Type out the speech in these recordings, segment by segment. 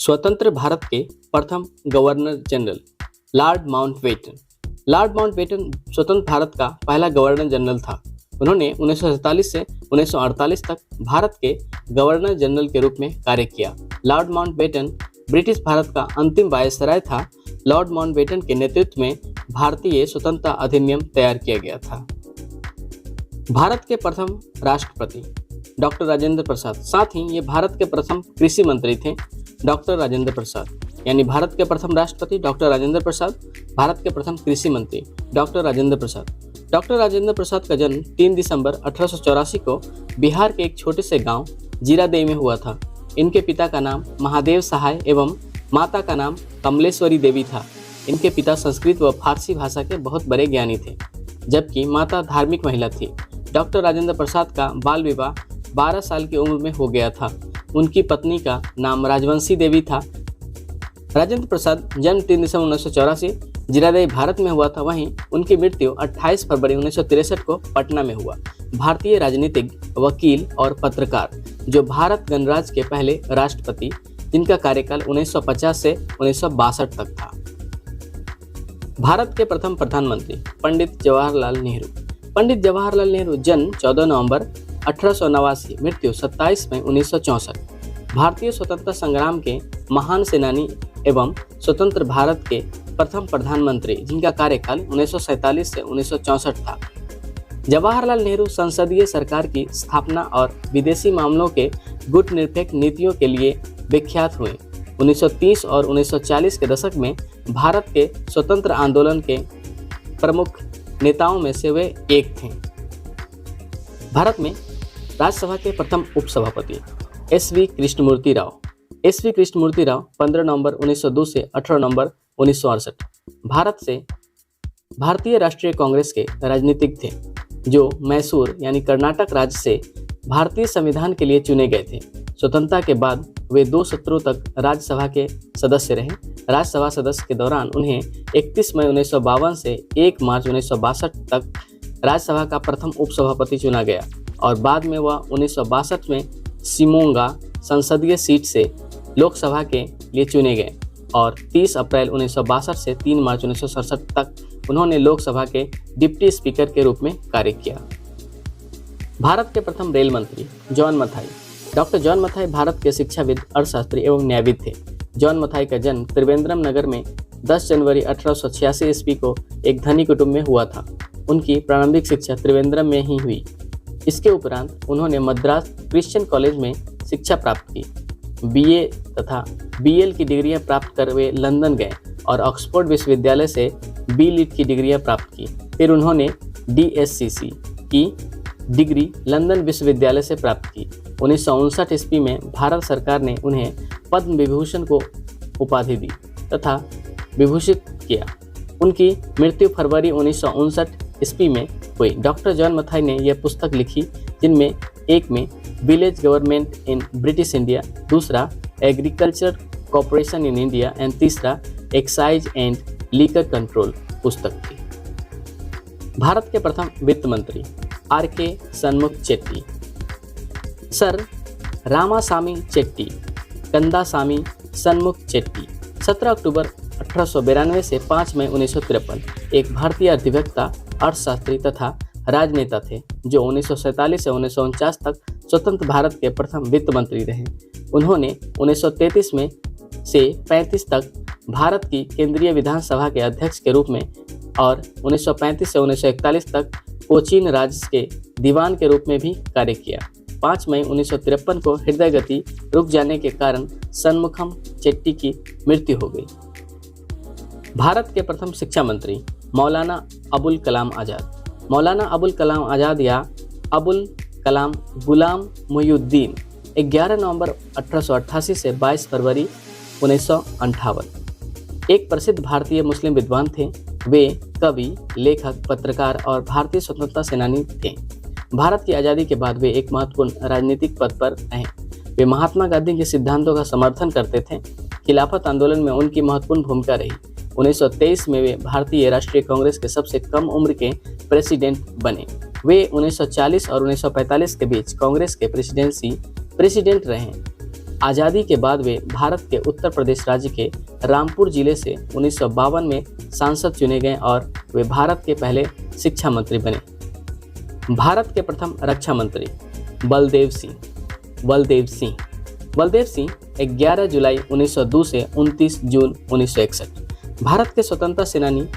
स्वतंत्र भारत के प्रथम governor general Lord Mountbatten. Lord Mountbatten स्वतंत्र भारत का पहला गवर्नर जनरल था। उन्होंने 1947 से 1948 तक भारत के गवर्नर जनरल के रूप में कार्य किया। लॉर्ड माउंटबेटन ब्रिटिश भारत का अंतिम वायसराय था। लॉर्ड माउंटबेटन के नेतृत्व में भारतीय स्वतंत्रता अधिनियम तैयार किया गया था। भारत के प्रथम राष्ट्रपति डॉक्टर राजेंद्र प्रसाद, साथ ही ये भारत के प्रथम कृषि मंत्री थे डॉक्टर राजेंद्र प्रसाद। यानी भारत के प्रथम राष्ट्रपति डॉक्टर राजेंद्र प्रसाद, भारत के प्रथम कृषि मंत्री डॉक्टर राजेंद्र प्रसाद। डॉक्टर राजेंद्र प्रसाद का जन्म 3 दिसंबर 1884 को बिहार के एक छोटे से गांव जीरादेई में हुआ था। इनके पिता का नाम महादेव सहाय एवं माता का नाम कमलेश्वरी देवी था। इनके पिता संस्कृत व फारसी भाषा के बहुत बड़े ज्ञानी थे, जबकि माता धार्मिक महिला थी। डॉक्टर राजेंद्र प्रसाद का बाल विवाह 12 साल की उम्र में हो गया था। उनकी पत्नी का नाम राजवंशी देवी था। राजेंद्र प्रसाद जन्म 3 दिसंबर 1984 जीरादेई भारत में हुआ था। वहीं उनकी मृत्यु 28 फरवरी 1963 को पटना में हुआ। भारतीय राजनीतिज्ञ, वकील और पत्रकार, जो भारत गणराज्य के पहले राष्ट्रपति, जिनका कार्यकाल 1950 से 1962 तक था। भारत के प्रथम प्रधानमंत्री पंडित जवाहरलाल नेहरू। पंडित जवाहरलाल नेहरू जन्म 14 नवंबर 1889, मृत्यु 27 मई 1964। भारतीय स्वतंत्रता संग्राम के महान सेनानी एवं स्वतंत्र भारत के प्रथम प्रधानमंत्री, जिनका कार्यकाल 1947 से 1964 था। जवाहरलाल नेहरू संसदीय सरकार की स्थापना और विदेशी मामलों के गुटनिरपेक्ष नीतियों के लिए विख्यात हुए। 1930 और 1940 के दशक में भारत के स्वतंत्र आंदोलन के प्रमुख नेताओं में से वे एक थे। भारत में राज्यसभा के प्रथम उपसभापति एस.वी. कृष्णमूर्ति राव। एस.वी. कृष्णमूर्ति राव 15 नवंबर 1902 से 18 नवंबर 1968 भारत से भारतीय राष्ट्रीय कांग्रेस के राजनीतिक थे, जो मैसूर यानी कर्नाटक राज्य से भारतीय संविधान के लिए चुने गए थे। स्वतंत्रता के बाद वे 2 सत्रों तक राज्यसभा के सदस्य रहे। राज्यसभा सदस्य के दौरान उन्हें 31 मई 1952 से 1 मार्च 1962 तक राज्यसभा का प्रथम उपसभापति चुना गया और बाद में वह 1962 में शिमोगा संसदीय सीट से लोकसभा के लिए चुने गए और 30 अप्रैल 1962 से 3 मार्च 1967 तक उन्होंने लोकसभा के डिप्टी स्पीकर के रूप में कार्य किया। भारत के प्रथम रेल मंत्री John Mathai. Doctor John Mathai Bharat के शिक्षाविद, अर्थशास्त्री एवं न्यायविद थे। जॉन मथाई का जन्म त्रिवेंद्रम नगर में 10 जनवरी 1886 ईस्वी को एक धनी कुटुंब में हुआ था। उनकी प्रारंभिक शिक्षा त्रिवेंद्रम में ही हुई। इसके उपरांत उन्होंने मद्रास क्रिश्चियन कॉलेज में शिक्षा प्राप्त की। बीए तथा बीएल की डिग्रियां प्राप्त कर वे लंदन गए और ऑक्सफोर्ड विश्वविद्यालय से बी.लिट की डिग्रियां प्राप्त की। फिर उन्होंने डीएससीसी की डिग्री लंदन विश्वविद्यालय से प्राप्त की। 1959 ईस्वी में भारत सरकार ने उन्हें पद्म विभूषण को उपाधि दी तथा विभूषित किया। उनकी मृत्यु फरवरी 1959 ईस्वी में हुई। डॉक्टर जॉन मथाई ने यह पुस्तक लिखी, जिनमें एक में village government in British India, दूसरा agriculture corporation in India and तीसरा एक्साइज एंड लीकर कंट्रोल पुस्तक थी। भारत के प्रथम वित्त मंत्री आर.के. सन्मुख चेट्टी। सर रामासामी चेट्टी, कंदासामी सन्मुख चेट्टी 17 अक्टूबर 1892 से 5 मई 1953 एक भारतीय अर्थव्यवस्था, अर्थशास्त्री तथा राजनेता थे, जो 1947 से 1949 तक स्वतंत्र भारत के प्रथम वित्त मंत्री रहे। उन्होंने 1933 में से 35 तक भारत की केंद्रीय विधानसभा के अध्यक्ष के रूप में और 1935 से 1941 तक कोचीन राज्य के दीवान के रूप में भी कार्य किया। 5 मई 1953 को हृदय गति रुक जाने के कारण सन्मुखम चेट्टी की मृत्यु हो गई। भारत के प्रथम शिक्षा मंत्री मौलाना अबुल कलाम आज़ाद। मौलाना अबुल कलाम आज़ाद या अबुल कलाम गुलाम मुहिउद्दीन 11 नवंबर 1888 से 22 फरवरी 1958 एक प्रसिद्ध भारतीय मुस्लिम विद्वान थे। वे कवि, लेखक, पत्रकार और भारतीय स्वतंत्रता सेनानी थे। भारत की आज़ादी के बाद वे एक महत्वपूर्ण राजनीतिक पद पर रहे। वे महात्मा गांधी के सिद्धांतों का समर्थन करते थे। खिलाफत आंदोलन में उनकी महत्वपूर्ण भूमिका रही। 1923 में वे भारतीय राष्ट्रीय कांग्रेस के सबसे कम उम्र के प्रेसिडेंट बने। वे 1940 और 1945 के बीच कांग्रेस के प्रेसिडेंट रहे। आज़ादी के बाद वे भारत के उत्तर प्रदेश राज्य के रामपुर जिले से 1952 में सांसद चुने गए और वे भारत के पहले शिक्षा मंत्री बने। भारत के प्रथम रक्षा मंत्री बलदेव सिंह 11 जुलाई 1902 से 29 जून 1961 भारत के स्वतंत्रता सेनानी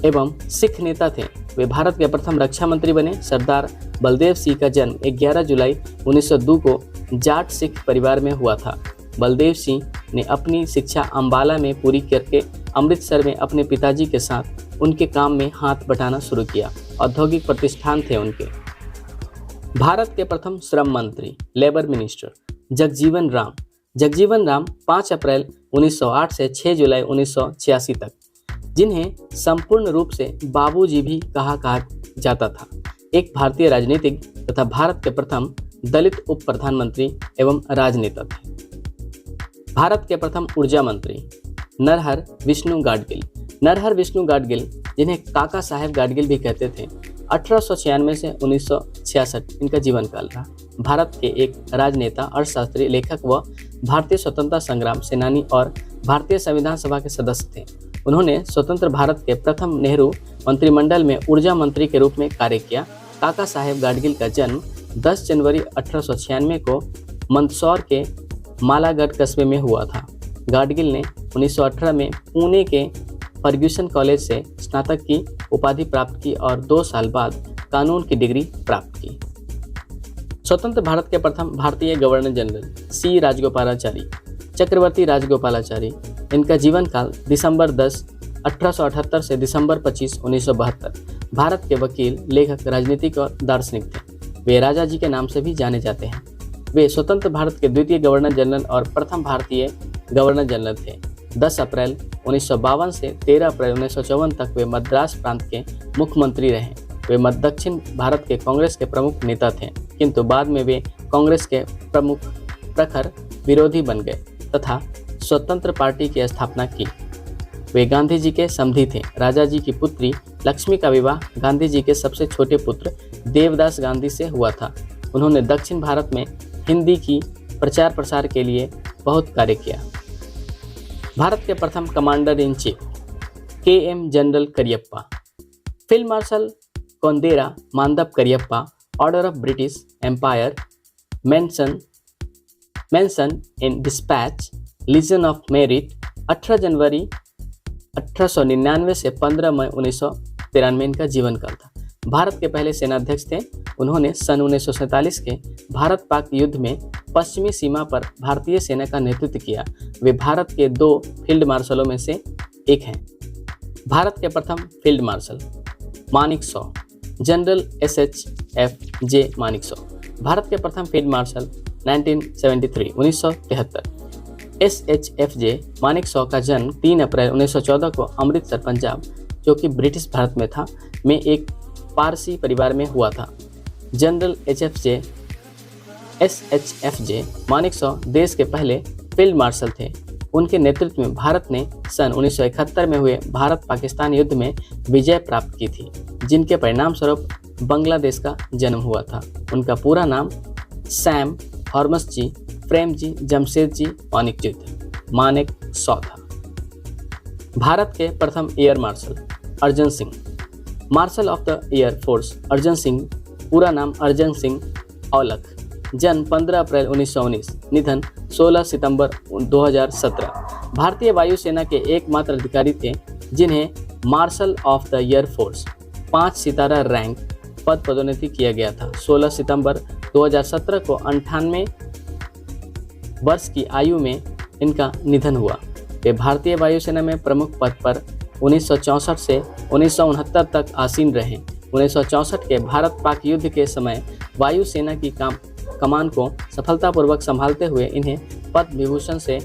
एवं सिख नेता थे। वे भारत के प्रथम रक्षा मंत्री बने। सरदार बलदेव सिंह का जन्म 11 जुलाई 1902 को जाट सिख परिवार में हुआ था। बलदेव सिंह ने अपनी शिक्षा अंबाला में पूरी करके अमृतसर में अपने पिताजी के साथ उनके काम में हाथ बटाना शुरू किया। औद्योगिक प्रतिष्ठान थे उनके। भारत के प्रथम श्रम मंत्री लेबर मिनिस्टर जगजीवन राम 5 अप्रैल 1908 से 6 जुलाई 1986 तक, जिन्हें संपूर्ण रूप से बाबूजी भी कहा जाता था, एक भारतीय राजनीतिक तथा भारत के प्रथम दलित उप प्रधानमंत्री एवं राजनेता थे। भारत के प्रथम ऊर्जा मंत्री नरहर विष्णु गाडगिल, जिन्हें काका साहेब गाडगिल भी कहते थे, 1896 से 1966 इनका जीवन काल रहा। भारत के एक राजनेता, अर्थशास्त्री, लेखक व भारतीय स्वतंत्रता संग्राम सेनानी और भारतीय संविधान सभा के सदस्य थे। उन्होंने स्वतंत्र भारत के प्रथम नेहरू मंत्रिमंडल में ऊर्जा मंत्री के रूप में कार्य किया। काका साहेब गाडगिल का जन्म 10 जनवरी 1896 को मंदसौर के मालागढ़ कस्बे में हुआ था। गाडगिल ने 1918 में पुणे के फर्ग्यूसन कॉलेज से स्नातक की उपाधि प्राप्त की और 2 साल बाद कानून की डिग्री प्राप्त की। स्वतंत्र भारत के प्रथम भारतीय गवर्नर जनरल सी राजगोपालाचारी, चक्रवर्ती राजगोपालाचारी, इनका जीवन काल दिसंबर 10, 1878 से दिसंबर 25, 1972। भारत के वकील, लेखक, राजनीतिक और दार्शनिक थे। वे राजा जी के नाम से भी जाने जाते हैं। वे स्वतंत्र भारत के द्वितीय गवर्नर जनरल और प्रथम भारतीय गवर्नर जनरल थे। 10 अप्रैल 1952 से 13 अप्रैल 1954 तक वे मद्रास प्रांत के मुख्यमंत्री रहे। वे दक्षिण भारत के कांग्रेस के प्रमुख नेता थे, किंतु बाद में वे कांग्रेस के प्रखर विरोधी बन गए तथा स्वतंत्र पार्टी की स्थापना की। वे गांधी जी के समधी थे। राजा जी की पुत्री लक्ष्मी का विवाह गांधी जी के सबसे छोटे पुत्र देवदास गांधी से हुआ था। उन्होंने दक्षिण भारत में हिंदी की प्रचार प्रसार के लिए बहुत कार्य किया। भारत के प्रथम commander in chief KM general Cariappa, field marshal Kodandera Madappa Cariappa, order of British empire, mention in dispatch, legion of merit, 18 जनवरी 1899 से 15 मई 1993 इनका जीवन काल था। भारत के पहले सेनाध्यक्ष थे। उन्होंने सन 1947 के भारत पाक युद्ध में पश्चिमी सीमा पर भारतीय सेना का नेतृत्व किया। वे भारत के 2 फील्ड मार्शलों में से एक हैं। भारत के प्रथम field marshal Manekshaw, general SHFJ Manekshaw. Bharat के प्रथम फील्ड मार्शल 1973 SHFJ मानेकशॉ का जन्म 3 अप्रैल 1914 को अमृतसर, पंजाब, जो कि ब्रिटिश भारत में था, में एक पारसी परिवार में हुआ था। जनरल SHFJ मानेकशॉ देश के पहले फील्ड मार्शल थे। उनके नेतृत्व में भारत ने सन 1971 में हुए भारत पाकिस्तान युद्ध में विजय प्राप्त की थी, जिनके परिणाम स्वरूप बांग्लादेश का जन्म हुआ था। उनका पूरा नाम सैम हॉर्मसजी प्रेमजी जमशेदजी मानेकशॉ था। भारत के प्रथम air marshal Arjan Singh, marshal of the air force Arjan Singh, पूरा नाम अर्जन सिंह औलख, जन्म 15 अप्रैल 1919, निधन 16 सितंबर 2017। भारतीय वायुसेना के एकमात्र अधिकारी थे जिन्हें martial of the air force 5 Sitara rank पद पदोन्नति किया गया था। 16 सितंबर 2017 को 98 वर्ष की आयु में इनका निधन हुआ। वे भारतीय वायुसेना में प्रमुख पद पर 1964 से 1969 तक आसीन रहे। 1964 के भारत पाक युद्ध के समय वायुसेना की कमान को सफलतापूर्वक संभालते हुए इन्हें पद्म विभूषण से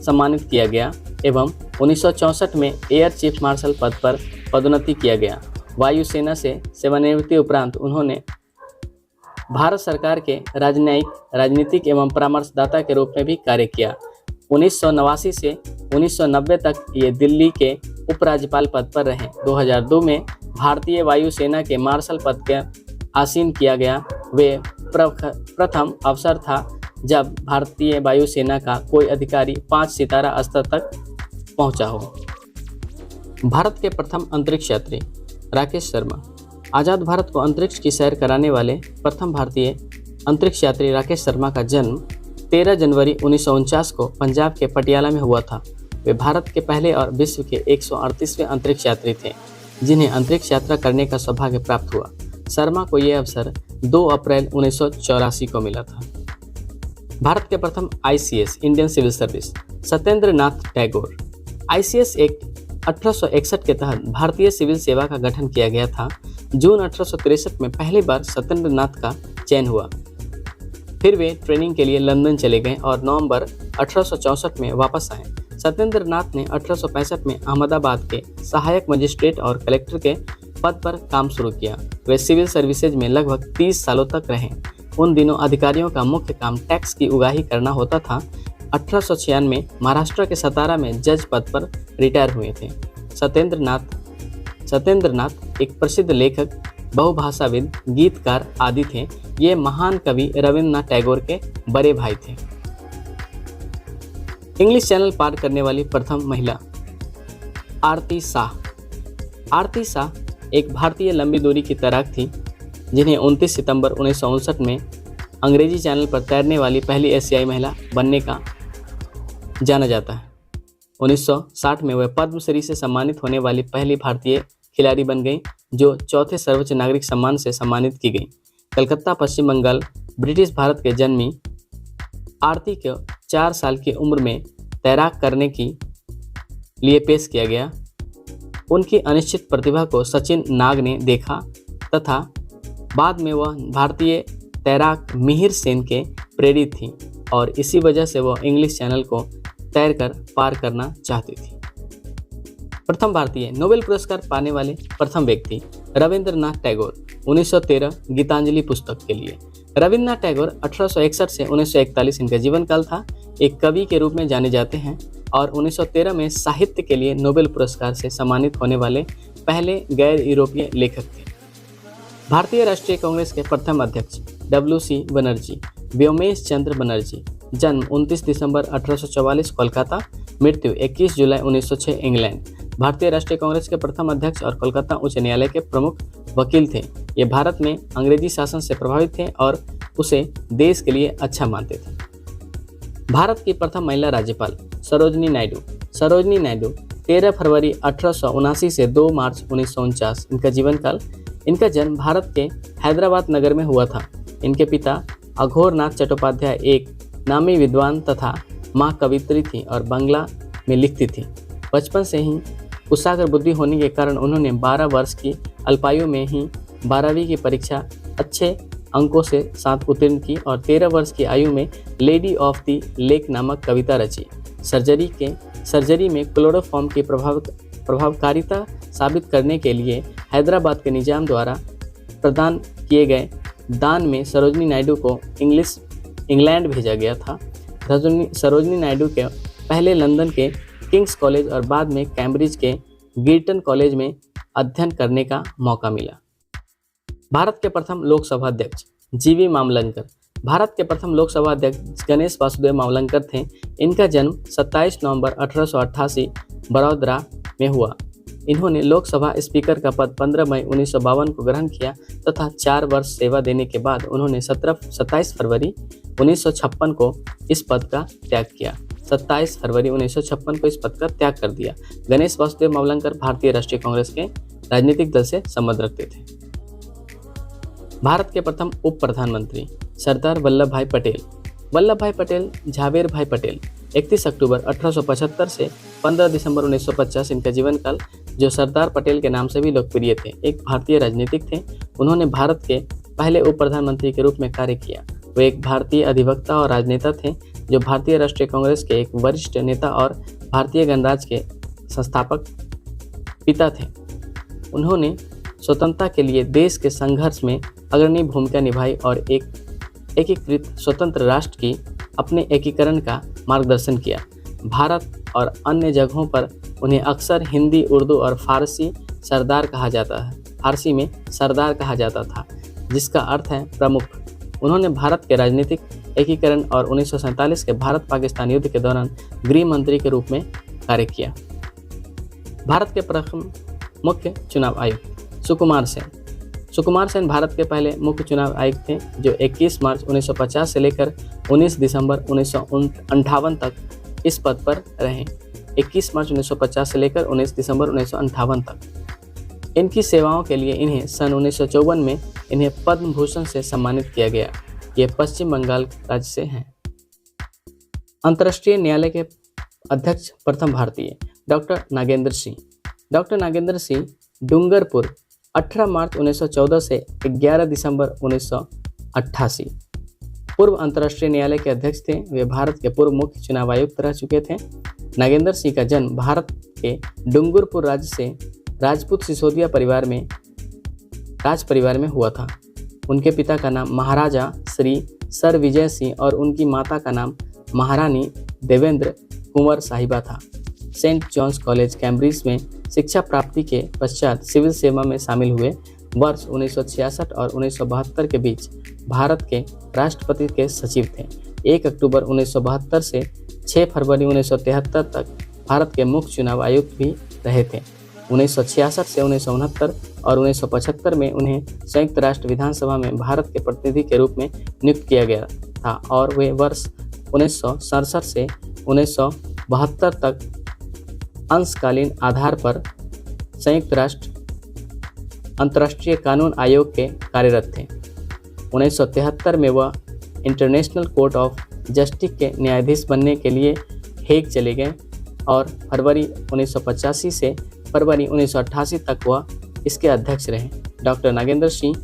सम्मानित किया गया एवं 1964 में एयर चीफ मार्शल पद पर पदोन्नति किया गया। वायुसेना से सेवानिवृत्ति उपरांत उन्होंने भारत सरकार के राजनीतिक एवं परामर्शदाता के रूप में भी कार्य किया। 1989 से 1990 तक ये दिल्ली के उपराज्यपाल पद पर रहे। 2002 में भारतीय वायुसेना के मार्शल पद के आसीन किया गया। वे प्रथम अफसर था जब भारतीय वायुसेना का कोई अधिकारी 5 सितारा स्तर तक पहुंचा हो। भारत के प्रथम अंतरिक्ष यात्री राकेश शर्मा। आज़ाद भारत को अंतरिक्ष की सैर कराने वाले प्रथम भारतीय अंतरिक्ष यात्री राकेश शर्मा का जन्म 13 जनवरी 1949 को पंजाब के पटियाला में हुआ था। वे भारत के पहले और विश्व के 138वें अंतरिक्ष यात्री थे जिन्हें अंतरिक्ष यात्रा करने का सौभाग्य प्राप्त हुआ। शर्मा को यह अवसर 2 अप्रैल 1984 को मिला था। भारत के प्रथम ICS Indian civil service Satyendra Nath Tagore. ICS act 1861 के तहत भारतीय सिविल सेवा का गठन किया गया था। जून 1863 में पहली बार सत्येंद्र नाथ का चयन हुआ। फिर वे ट्रेनिंग के लिए लंदन चले गए और नवंबर 1864 में वापस आए। सत्येंद्र नाथ ने 1865 में अहमदाबाद के सहायक मजिस्ट्रेट और कलेक्टर के पद पर काम शुरू किया। वे सिविल सर्विसेज में लगभग 30 सालों तक रहे। उन दिनों अधिकारियों का मुख्य काम टैक्स की उगाही करना होता था। 1896 में महाराष्ट्र के सतारा में जज पद पर रिटायर हुए थे। सत्येंद्र नाथ एक प्रसिद्ध लेखक, बहुभाषाविद, गीतकार आदि थे। ये महान कवि रविन्द्रनाथ टैगोर के बड़े भाई थे। इंग्लिश चैनल पार करने वाली प्रथम महिला आरती शाह। आरती शाह एक भारतीय लंबी दूरी की तैराक थी जिन्हें 29 सितंबर 1959 में अंग्रेजी चैनल पर तैरने वाली पहली एशियाई महिला बनने का जाना जाता है। 1960 में वह पद्मश्री से सम्मानित होने वाली पहली भारतीय खिलाड़ी बन गई जो चौथे सर्वोच्च नागरिक सम्मान से सम्मानित की गई। कलकत्ता, पश्चिम बंगाल, ब्रिटिश भारत के जन्मी आरती को 4 साल की उम्र में तैराक करने के लिए पेश किया गया। उनकी अनिश्चित प्रतिभा को सचिन नाग ने देखा तथा बाद में वह भारतीय तैराक मिहिर सेन के प्रेरित थी और इसी वजह से वह इंग्लिश चैनल को तैरकर पार करना चाहती थी। प्रथम भारतीय नोबेल पुरस्कार पाने वाले प्रथम व्यक्ति रविंद्रनाथ टैगोर। 1913 गीतांजलि पुस्तक के लिए। रविन्द्रनाथ टैगोर 1861 से 1941 इनका जीवन काल था। एक कवि के रूप में जाने जाते हैं और 1913 में साहित्य के लिए नोबेल पुरस्कार से सम्मानित होने वाले पहले गैर यूरोपीय लेखक थे। भारतीय राष्ट्रीय कांग्रेस के प्रथम अध्यक्ष WC बनर्जी। व्योमेश चंद्र बनर्जी। जन्म 29 दिसंबर 1844 कोलकाता। मृत्यु 21 जुलाई 1906 इंग्लैंड। भारतीय राष्ट्रीय कांग्रेस के प्रथम अध्यक्ष और कोलकाता उच्च न्यायालय के प्रमुख वकील थे। ये भारत में अंग्रेजी शासन से प्रभावित थे और उसे देश के लिए अच्छा मानते थे। भारत की प्रथम महिला राज्यपाल सरोजनी नायडू। सरोजनी नायडू 13 फरवरी 1879 से 2 मार्च 1949 इनका जीवन काल। इनका जन्म भारत के हैदराबाद नगर में हुआ था। इनके पिता अघोरनाथ चट्टोपाध्याय एक नामी विद्वान तथा माँ कवित्री थी और बांग्ला में लिखती थी। बचपन से ही कुशाग्र बुद्धि होने के कारण उन्होंने 12 वर्ष की अल्पायु में ही 12वीं की परीक्षा अच्छे अंकों से साथ उत्तीर्ण की और 13 वर्ष की आयु में लेडी ऑफ द लेक नामक कविता रची। सर्जरी में क्लोरोफॉर्म की प्रभावकारिता साबित करने के लिए हैदराबाद के निजाम द्वारा प्रदान किए गए दान में सरोजनी नायडू को इंग्लैंड भेजा गया था। सरोजनी नायडू के पहले लंदन के किंग्स कॉलेज और बाद में कैम्ब्रिज के गिरटन कॉलेज में अध्ययन करने का मौका मिला। भारत के प्रथम लोकसभा अध्यक्ष GV मावलंकर। भारत के प्रथम लोकसभा अध्यक्ष गणेश वासुदेव मावलंकर थे। इनका जन्म 27 नवंबर 1888 बड़ौदा में हुआ। इन्होंने लोकसभा स्पीकर का पद 15 मई 1952 को ग्रहण किया तथा 4 वर्ष सेवा देने के बाद उन्होंने 27 फरवरी 1956 को इस पद का त्याग किया। 27 फरवरी 1956 को इस पद का त्याग कर दिया। गणेश वासुदेव मावलंकर भारतीय राष्ट्रीय कांग्रेस के राजनीतिक दल से संबंध रखते थे। भारत के प्रथम उप प्रधानमंत्री सरदार वल्लभ भाई पटेल। वल्लभ भाई पटेल झावेर भाई पटेल 31 अक्टूबर 1875 से 15 दिसंबर 1950 इनका जीवन काल, जो सरदार पटेल के नाम से भी लोकप्रिय थे, एक भारतीय राजनीतिक थे। उन्होंने भारत के पहले उप प्रधानमंत्री के रूप में कार्य किया। वे एक भारतीय अधिवक्ता और राजनेता थे जो भारतीय राष्ट्रीय कांग्रेस के एक वरिष्ठ नेता और भारतीय गणराज्य के संस्थापक पिता थे। उन्होंने स्वतंत्रता के लिए देश के संघर्ष में अग्रणी भूमिका निभाई और एक एकीकृत स्वतंत्र राष्ट्र की अपने एकीकरण का मार्गदर्शन किया। भारत और अन्य जगहों पर उन्हें अक्सर हिंदी, उर्दू और फारसी में सरदार कहा जाता था, जिसका अर्थ है प्रमुख। उन्होंने भारत के राजनीतिक एकीकरण और 1947 के भारत पाकिस्तान युद्ध के दौरान गृह मंत्री के रूप में कार्य किया। भारत के प्रथम मुख्य चुनाव आयुक्त सुकुमार सेन भारत के पहले मुख्य चुनाव आयुक्त थे जो 21 मार्च 1950 से लेकर 19 दिसंबर 1958 तक इस पद पर रहे। 21 मार्च 1950 से लेकर 19 दिसंबर 1958 तक। इनकी सेवाओं के लिए इन्हें सन 1954 में इन्हें पद्म भूषण से सम्मानित किया गया। ये पश्चिम बंगाल राज्य से हैं। अंतर्राष्ट्रीय न्यायालय के अध्यक्ष प्रथम भारतीय डॉक्टर नागेंद्र सिंह डूंगरपुर 18 मार्च 1914 से 11 दिसंबर 1988 पूर्व अंतर्राष्ट्रीय न्यायालय के अध्यक्ष थे। वे भारत के पूर्व मुख्य चुनाव आयुक्त रह चुके थे। नागेंद्र सिंह का जन्म भारत के डूंगरपुर राज्य से राजपूत सिसोदिया राज परिवार में हुआ था। उनके पिता का नाम महाराजा श्री सर विजय सिंह और उनकी माता का नाम महारानी देवेंद्र कुंवर साहिबा था। सेंट जॉन्स कॉलेज कैम्ब्रिज में शिक्षा प्राप्ति के पश्चात सिविल सेवा में शामिल हुए। वर्ष 1966 और 1972 के बीच भारत के राष्ट्रपति के सचिव थे। 1 अक्टूबर 1972 से 6 फरवरी 1973 तक भारत के मुख्य चुनाव आयुक्त भी रहे थे। 1966 से 1969 और 1975 में उन्हें संयुक्त राष्ट्र विधानसभा में भारत के प्रतिनिधि के रूप में नियुक्त किया गया था और वे वर्ष 1967 से 1972 तक अंशकालीन आधार पर संयुक्त राष्ट्र अंतर्राष्ट्रीय कानून आयोग के कार्यरत थे। 1973 में वह इंटरनेशनल कोर्ट ऑफ जस्टिस के न्यायाधीश बनने के लिए हेग चले गए और फरवरी 1985 से फरवरी 1988 तक वह इसके अध्यक्ष रहे। डॉक्टर नागेंद्र सिंह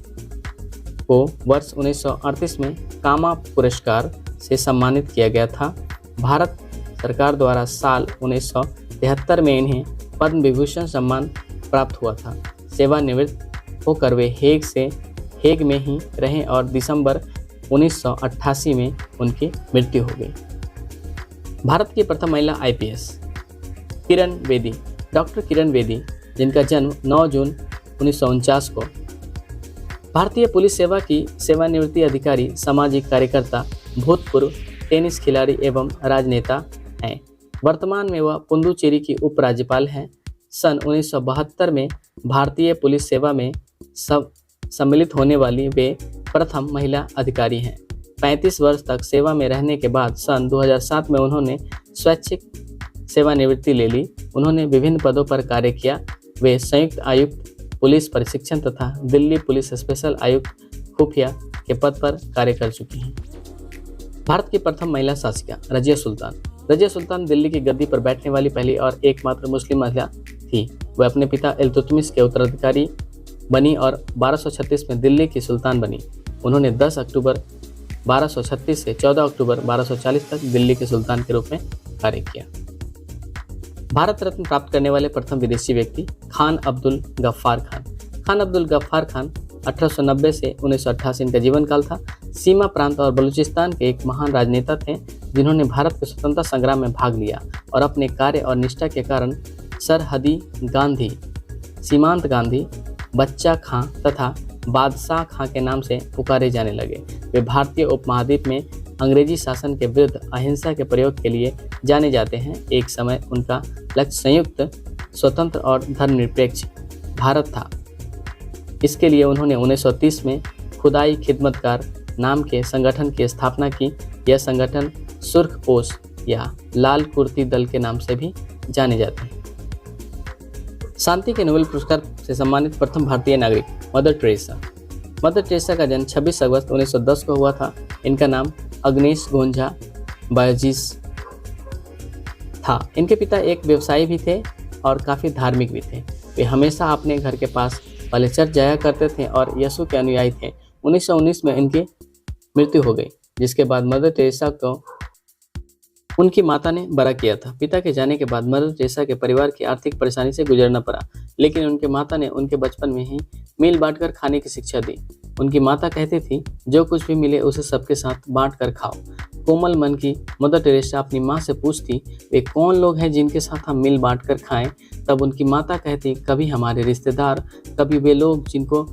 को वर्ष 1938 में कामा पुरस्कार से सम्मानित किया गया था। भारत सरकार द्वारा साल 1973 में इन्हें पद्म विभूषण सम्मान प्राप्त हुआ था। सेवानिवृत्त होकर वे हेग में ही रहे और दिसंबर 1988 में उनकी मृत्यु हो गई। भारत की प्रथम महिला आईपीएस डॉक्टर किरण बेदी, जिनका जन्म 9 जून 1949 को भारतीय पुलिस सेवा की सेवानिवृत्ति अधिकारी, सामाजिक कार्यकर्ता, भूतपूर्व टेनिस खिलाड़ी एवं राजनेता हैं। वर्तमान में वह पुडुचेरी की उपराज्यपाल हैं। सन 1972 में भारतीय पुलिस सेवा में सम्मिलित होने वाली वे प्रथम महिला अधिकारी हैं। 35 वर्ष तक सेवा में रहने के बाद सन 2007 में उन्होंने स्वैच्छिक सेवानिवृत्ति ले ली। उन्होंने विभिन्न पदों पर कार्य किया। वे संयुक्त आयुक्त पुलिस प्रशिक्षण तथा दिल्ली पुलिस स्पेशल आयुक्त खुफिया के पद पर कार्य कर चुकी हैं। भारत की प्रथम महिला शासिका रजिया सुल्तान दिल्ली की गद्दी पर बैठने वाली पहली और एकमात्र मुस्लिम महिला थी। वह अपने पिता इल्तुतमिश के उत्तराधिकारी बनी और 1236 में दिल्ली की सुल्तान बनी। उन्होंने 10 अक्टूबर 1236 से 14 अक्टूबर 1240 तक दिल्ली के सुल्तान के रूप में कार्य किया। भारत रत्न प्राप्त करने वाले प्रथम विदेशी व्यक्ति खान अब्दुल गफ्फार खान 1890 से 1988 इनका जीवन काल था। सीमा प्रांत और बलूचिस्तान के एक महान राजनेता थे जिन्होंने भारत के स्वतंत्रता संग्राम में भाग लिया और अपने कार्य और निष्ठा के कारण सरहदी गांधी, सीमांत गांधी, बच्चा खां तथा बादशाह खां के नाम से पुकारे जाने लगे। वे भारतीय उपमहाद्वीप में अंग्रेजी शासन के विरुद्ध अहिंसा के प्रयोग के लिए जाने जाते हैं। एक समय उनका लक्ष्य संयुक्त, स्वतंत्र और धर्मनिरपेक्ष भारत था। इसके लिए उन्होंने 1930 में खुदाई खिदमतकार नाम के संगठन की स्थापना की। यह संगठन सुर्खपोश या लाल कुर्ती दल के नाम से भी जाने जाते हैं। शांति के नोबेल पुरस्कार से सम्मानित प्रथम भारतीय नागरिक मदर टेरेसा का जन्म 26 अगस्त 1910 को हुआ था। इनका नाम अग्नेश गोंझा बायजीस था। इनके पिता एक व्यवसायी भी थे और काफ़ी धार्मिक भी थे। वे हमेशा अपने घर के पास वाले चर्च जाया करते थे और यीशु के अनुयायी थे। 1919 में इनकी मृत्यु हो गई, जिसके बाद मदर टेरेसा को उनकी माता ने बड़ा किया था। पिता के जाने के बाद मदर टेरेसा के परिवार की आर्थिक परेशानी से गुजरना पड़ा, लेकिन उनके माता ने उनके बचपन में ही मिल बांटकर खाने की शिक्षा दी। उनकी माता कहती थी, जो कुछ भी मिले उसे सबके साथ बांट कर खाओ। कोमल मन की मदर टेरेसा अपनी माँ से पूछती, वे कौन लोग हैं जिनके साथ हम मिल बांट कर खाएं? तब उनकी माता कहती, कभी हमारे रिश्तेदार, कभी वे लोग जिनको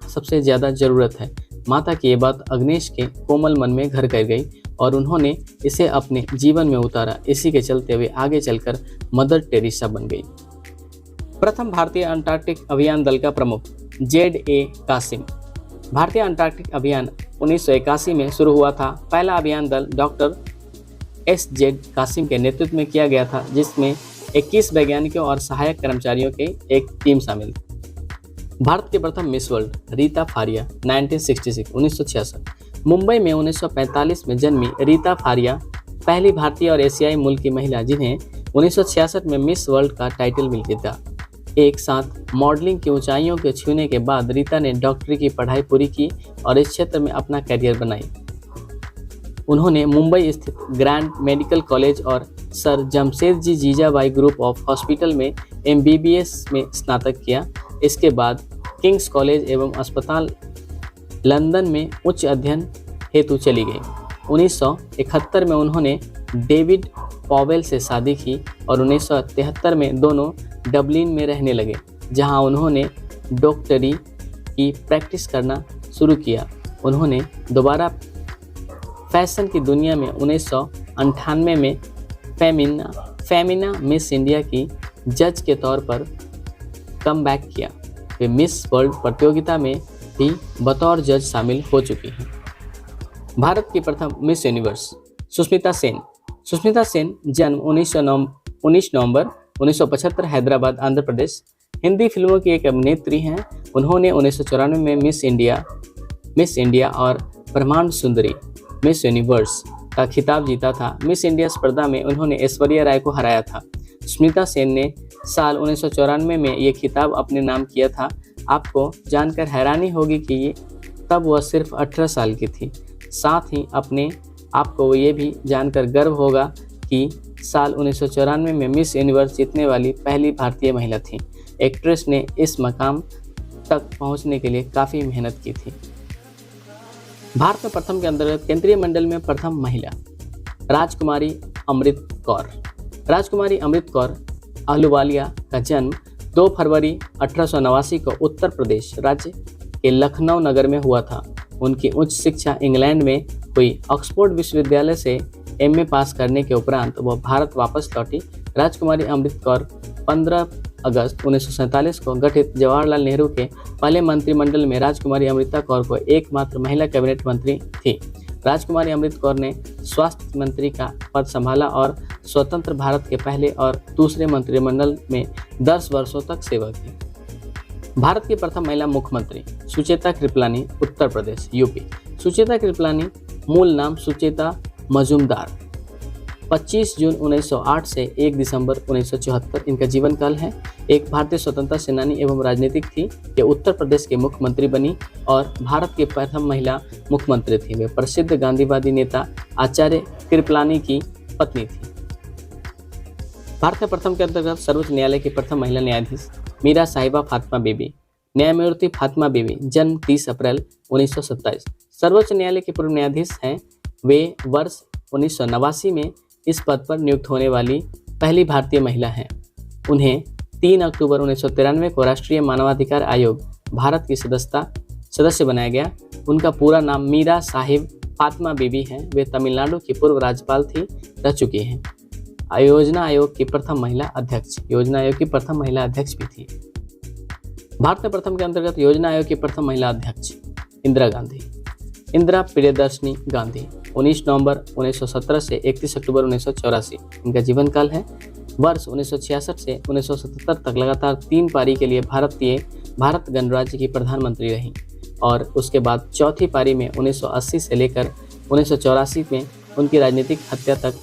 सबसे ज़्यादा ज़रूरत है। माता की ये बात अग्नेश के कोमल मन में घर कर गई और उन्होंने इसे अपने जीवन में उतारा। इसी के चलते वे आगे चलकर मदर टेरेसा बन गई। प्रथम भारतीय अंटार्कटिक अभियान दल का प्रमुख Z.A. कासिम। भारतीय अंटार्कटिक अभियान 1981 में शुरू हुआ था। पहला अभियान दल डॉक्टर S.Z. कासिम के नेतृत्व में किया गया था, जिसमें 21 वैज्ञानिकों और सहायक कर्मचारियों की एक टीम शामिल थी। भारत के प्रथम मिस वर्ल्ड रीता फारिया 1966 मुंबई में 1945 में जन्मी रीता फारिया पहली भारतीय और एशियाई मूल की महिला जिन्हें 1966 में मिस वर्ल्ड का टाइटल मिल गया था। एक साथ मॉडलिंग की ऊंचाइयों के छूने के बाद रीता ने डॉक्टरी की पढ़ाई पूरी की और इस क्षेत्र में अपना करियर बनाई। उन्होंने मुंबई स्थित ग्रैंड मेडिकल कॉलेज और sir Jamsetjee Jejeebhoy group of hospital में MBBS में स्नातक किया। इसके बाद किंग्स कॉलेज एवं अस्पताल लंदन में उच्च अध्ययन हेतु चली गई। 1971 में उन्होंने डेविड पॉवेल से शादी की और 1973 में दोनों डबलिन में रहने लगे, जहां उन्होंने डॉक्टरी की प्रैक्टिस करना शुरू किया। उन्होंने दोबारा फैशन की दुनिया में 1998 में फेमिना मिस इंडिया की जज के तौर पर कम बैक किया। वे मिस वर्ल्ड प्रतियोगिता में भी बतौर जज शामिल हो चुकी हैं। भारत की प्रथम मिस यूनिवर्स सुष्मिता सेन। सुष्मिता सेन जन्म 19 नवंबर 1975 हैदराबाद आंध्र प्रदेश, हिंदी फिल्मों की एक अभिनेत्री हैं। उन्होंने 1994 में मिस इंडिया और ब्रह्मांड सुंदरी मिस यूनिवर्स का खिताब जीता था। मिस इंडिया स्पर्धा में उन्होंने ऐश्वर्या राय को हराया था। सुष्मिता सेन ने साल 1994 में ये खिताब अपने नाम किया था। आपको जानकर हैरानी होगी कि तब वह सिर्फ 18 साल की थी। साथ ही अपने आपको ये भी जानकर गर्व होगा कि साल 1994 में मिस यूनिवर्स जीतने वाली पहली भारतीय महिला थी। एक्ट्रेस ने इस मकाम तक पहुंचने के लिए काफ़ी मेहनत की थी। भारत में प्रथम के अंतर्गत केंद्रीय मंडल में प्रथम महिला राजकुमारी अमृत कौर। राजकुमारी अमृत कौर अहलुवालिया का जन्म 2 फरवरी 1889 को उत्तर प्रदेश राज्य के लखनऊ नगर में हुआ था। उनकी उच्च शिक्षा इंग्लैंड में हुई। ऑक्सफोर्ड विश्वविद्यालय से MA पास करने के उपरांत वह भारत वापस लौटी। राजकुमारी अमृत कौर 15 अगस्त 1947 को गठित जवाहरलाल नेहरू के पहले मंत्रिमंडल में राजकुमारी अमृता कौर को एकमात्र महिला कैबिनेट मंत्री थी। राजकुमारी अमृत कौर ने स्वास्थ्य मंत्री का पद संभाला और स्वतंत्र भारत के पहले और दूसरे मंत्रिमंडल में 10 वर्षों तक सेवा की। भारत की प्रथम महिला मुख्यमंत्री सुचेता कृपलानी उत्तर प्रदेश UP। सुचेता कृपलानी मूल नाम सुचेता मजूमदार 25 जून 1908 से 1 दिसंबर 1974 इनका जीवन काल है। एक भारतीय स्वतंत्रता सेनानी एवं राजनीतिक थी। ये उत्तर प्रदेश के मुख्यमंत्री बनी और भारत की प्रथम महिला मुख्यमंत्री थी। वे प्रसिद्ध गांधीवादी नेता आचार्य कृपलानी की पत्नी थी। भारत में प्रथम के अंतर्गत सर्वोच्च न्यायालय की प्रथम महिला न्यायाधीश मीरा साहिबा फातिमा बीबी। न्यायमूर्ति फातिमा बीबी जन्म 30 अप्रैल 1927 सर्वोच्च न्यायालय के पूर्व न्यायाधीश हैं। वे वर्ष 1989 में इस पद पर नियुक्त होने वाली पहली भारतीय महिला हैं। उन्हें 3 अक्टूबर 1993 को राष्ट्रीय मानवाधिकार आयोग भारत की सदस्य बनाया गया। उनका पूरा नाम मीरा साहिब फातिमा बीबी है। वे तमिलनाडु की पूर्व राज्यपाल रह चुकी हैं। योजना आयोग की प्रथम महिला अध्यक्ष भी थी। भारत में प्रथम के अंतर्गत योजना आयोग की प्रथम महिला अध्यक्ष इंदिरा प्रियदर्शनी गांधी 19 नवंबर 1917 से 31 अक्टूबर 1984 इनका जीवन काल है। वर्ष 1966 से 1977 तक लगातार 3 पारी के लिए भारत गणराज्य की प्रधानमंत्री रहीं और उसके बाद चौथी पारी में 1980 से लेकर 1984 में उनकी राजनीतिक हत्या तक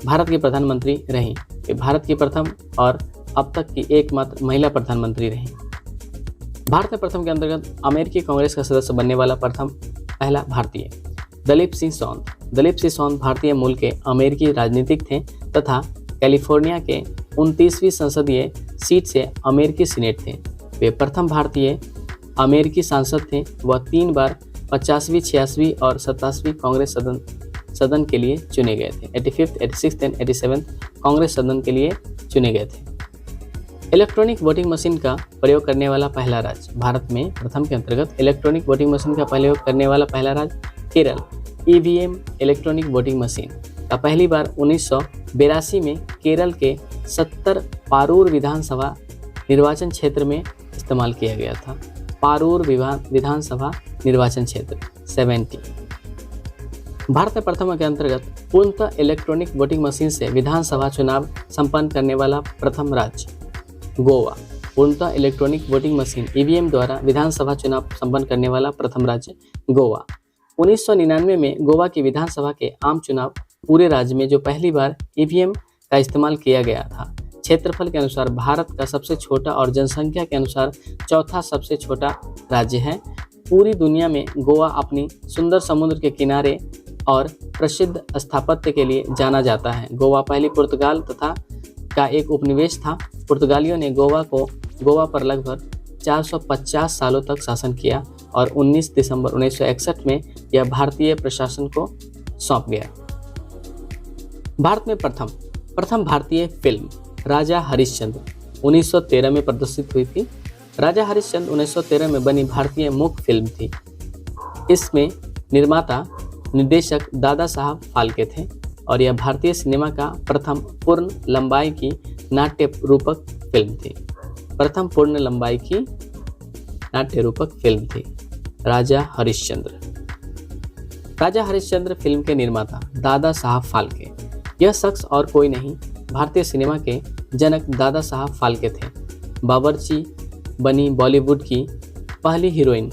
भारत की प्रधानमंत्री रहीं। वे भारत की प्रथम और अब तक की एकमात्र महिला प्रधानमंत्री रहीं। भारत में प्रथम के अंतर्गत अमेरिकी कांग्रेस का सदस्य बनने वाला पहला भारतीय दलीप सिंह सौंद भारतीय मूल के अमेरिकी राजनीतिक थे तथा कैलिफोर्निया के 29वीं संसदीय सीट से अमेरिकी सीनेट थे। वे प्रथम भारतीय अमेरिकी सांसद थे। वह 3 बार 50वीं, 86वीं और 27वीं कांग्रेस सदन के लिए चुने गए थे। 85th, 86th and 87th Congress सदन के लिए चुने गए थे। इलेक्ट्रॉनिक वोटिंग मशीन का प्रयोग करने वाला पहला राज्य भारत में प्रथम के अंतर्गत इलेक्ट्रॉनिक वोटिंग मशीन का प्रयोग करने वाला पहला राज्य Kerala. EVM electronic voting machine का पहली बार 1982 में केरल के 70 पारूर विधानसभा निर्वाचन क्षेत्र में इस्तेमाल किया गया था। पारूर विधानसभा निर्वाचन क्षेत्र 70। भारत में प्रथम के अंतर्गत पूर्णतः इलेक्ट्रॉनिक वोटिंग मशीन से विधानसभा चुनाव संपन्न करने वाला प्रथम राज्य गोवा। पूर्णतः इलेक्ट्रॉनिक वोटिंग मशीन ईवीएम द्वारा विधानसभा चुनाव संपन्न करने वाला प्रथम राज्य गोवा। 1999 में गोवा की विधानसभा के आम चुनाव पूरे राज्य में जो पहली बार ईवीएम का इस्तेमाल किया गया था। क्षेत्रफल के अनुसार भारत का सबसे छोटा और जनसंख्या के अनुसार चौथा सबसे छोटा राज्य है। पूरी दुनिया में गोवा अपनी सुंदर समुद्र के किनारे और प्रसिद्ध स्थापत्य के लिए जाना जाता है। गोवा पहले पुर्तगाल का एक उपनिवेश था। पुर्तगालियों ने गोवा पर लगभग 450 सालों तक शासन किया और 19 दिसंबर 1961 में यह भारतीय प्रशासन को सौंप गया। भारत में प्रथम भारतीय फिल्म राजा हरिश्चंद्र 1913 में प्रदर्शित हुई थी। राजा हरिश्चंद्र 1913 में बनी भारतीय मुख्य फिल्म थी। इसमें निर्माता निर्देशक दादा साहब फाल्के थे और यह भारतीय सिनेमा का प्रथम पूर्ण लंबाई की नाट्य रूपक फिल्म थी। प्रथम पूर्ण लंबाई की नाट्य रूपक फिल्म थी राजा हरिश्चंद्र। राजा हरिश्चंद्र फिल्म के निर्माता दादा साहब फाल्के। यह शख्स और कोई नहीं, भारतीय सिनेमा के जनक दादा साहब फाल्के थे। बावर्ची बनी बॉलीवुड की पहली हीरोइन।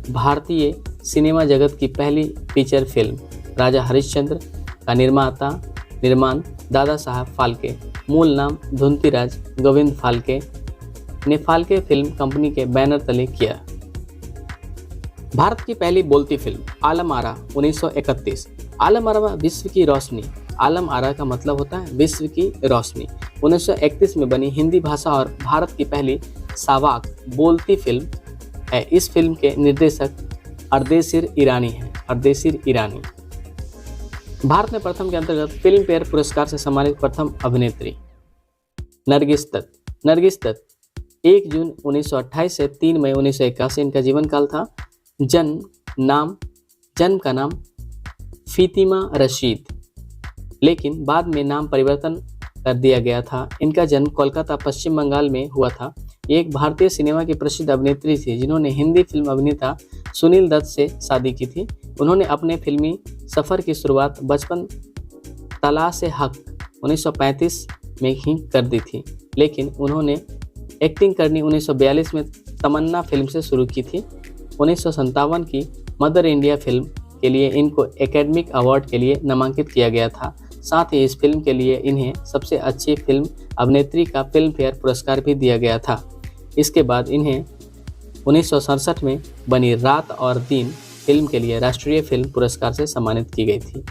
भारतीय सिनेमा जगत की पहली फीचर फिल्म राजा हरिश्चंद्र का निर्माण दादा साहब फाल्के, मूल नाम धुंतीराज गोविंद फाल्के ने फाल्के फिल्म कंपनी के बैनर तले किया। भारत की पहली बोलती फिल्म आलम आरा 1931। आलम आरा विश्व की रोशनी। आलम आरा का मतलब होता है विश्व की रोशनी। 1931 में बनी हिंदी भाषा और भारत की पहली सावाक बोलती फिल्म है। इस फिल्म के निर्देशक अर्देशीर ईरानी हैं। अर्देशीर ईरानी। भारत में प्रथम के अंतर्गत फिल्म फेयर पुरस्कार से सम्मानित प्रथम अभिनेत्री नरगिस दत्त। नरगिस दत्त 1 जून 1928 से 3 मई 1981 इनका जीवन काल था। जन्म का नाम फीतिमा रशीद, लेकिन बाद में नाम परिवर्तन कर दिया गया था। इनका जन्म कोलकाता पश्चिम बंगाल में हुआ था। एक भारतीय सिनेमा की प्रसिद्ध अभिनेत्री थी जिन्होंने हिंदी फिल्म अभिनेता सुनील दत्त से शादी की थी। उन्होंने अपने फिल्मी सफ़र की शुरुआत बचपन तलाश हक 1935 में ही कर दी थी, लेकिन उन्होंने एक्टिंग करनी 1942 में तमन्ना फिल्म से शुरू की थी। 1957 की मदर इंडिया फिल्म के लिए इनको एकेडमिक अवार्ड के लिए नामांकित किया गया था। साथ ही इस फिल्म के लिए इन्हें सबसे अच्छी फिल्म अभिनेत्री का फिल्म फेयर पुरस्कार भी दिया गया था। इसके बाद इन्हें 1967 में बनी रात और दिन फिल्म के लिए राष्ट्रीय फिल्म पुरस्कार से सम्मानित की गई थी।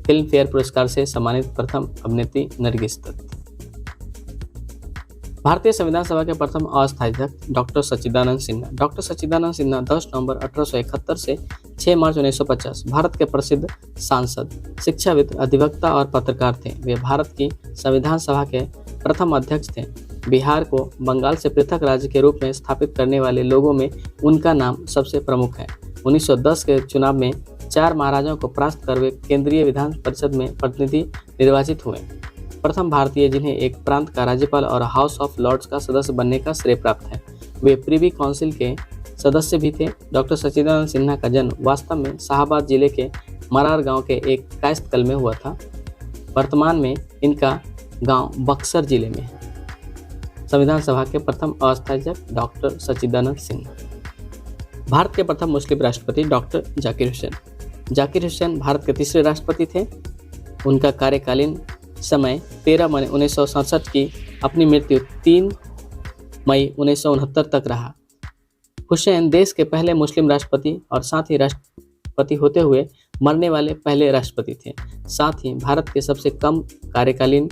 फिल्म फेयर पुरस्कार से सम्मानित प्रथम अभिनेत्री नरगिस दत्त। भारतीय संविधान सभा के प्रथम अस्थायी अध्यक्ष डॉक्टर सच्चिदानंद सिन्हा। डॉक्टर सच्चिदानंद सिन्हा 10 नवंबर 1871 से 6 मार्च 1950 भारत के प्रसिद्ध सांसद, शिक्षाविद, अधिवक्ता और पत्रकार थे। वे भारत की संविधान सभा के प्रथम अध्यक्ष थे। बिहार को बंगाल से पृथक राज्य के रूप में स्थापित करने वाले लोगों में उनका नाम सबसे प्रमुख है। 1910 के चुनाव में 4 महाराजाओं को परास्त कर वे केंद्रीय विधान परिषद में प्रतिनिधि निर्वाचित हुए। प्रथम भारतीय जिन्हें एक प्रांत का राज्यपाल और हाउस ऑफ लॉर्ड्स का सदस्य बनने का श्रेय प्राप्त है। वे प्रिवी काउंसिल के सदस्य भी थे। डॉक्टर सच्चिदानंद सिन्हा का जन्म वास्तव में शाहबाद जिले के मरार गांव के एक कायस्थकल में हुआ था। वर्तमान में इनका गांव बक्सर जिले में है। संविधान सभा के प्रथम अस्थायी अध्यक्ष डॉक्टर सच्चिदानंद सिन्हा। भारत के प्रथम मुस्लिम राष्ट्रपति डॉक्टर जाकिर हुसैन। जाकिर हुसैन भारत के तीसरे राष्ट्रपति थे। उनका कार्यकालीन समय 13 मई 1967 की अपनी मृत्यु 3 मई 1969 तक रहा। हुसैन देश के पहले मुस्लिम राष्ट्रपति और साथ ही राष्ट्रपति होते हुए मरने वाले पहले राष्ट्रपति थे। साथ ही भारत के सबसे कम कार्यकालीन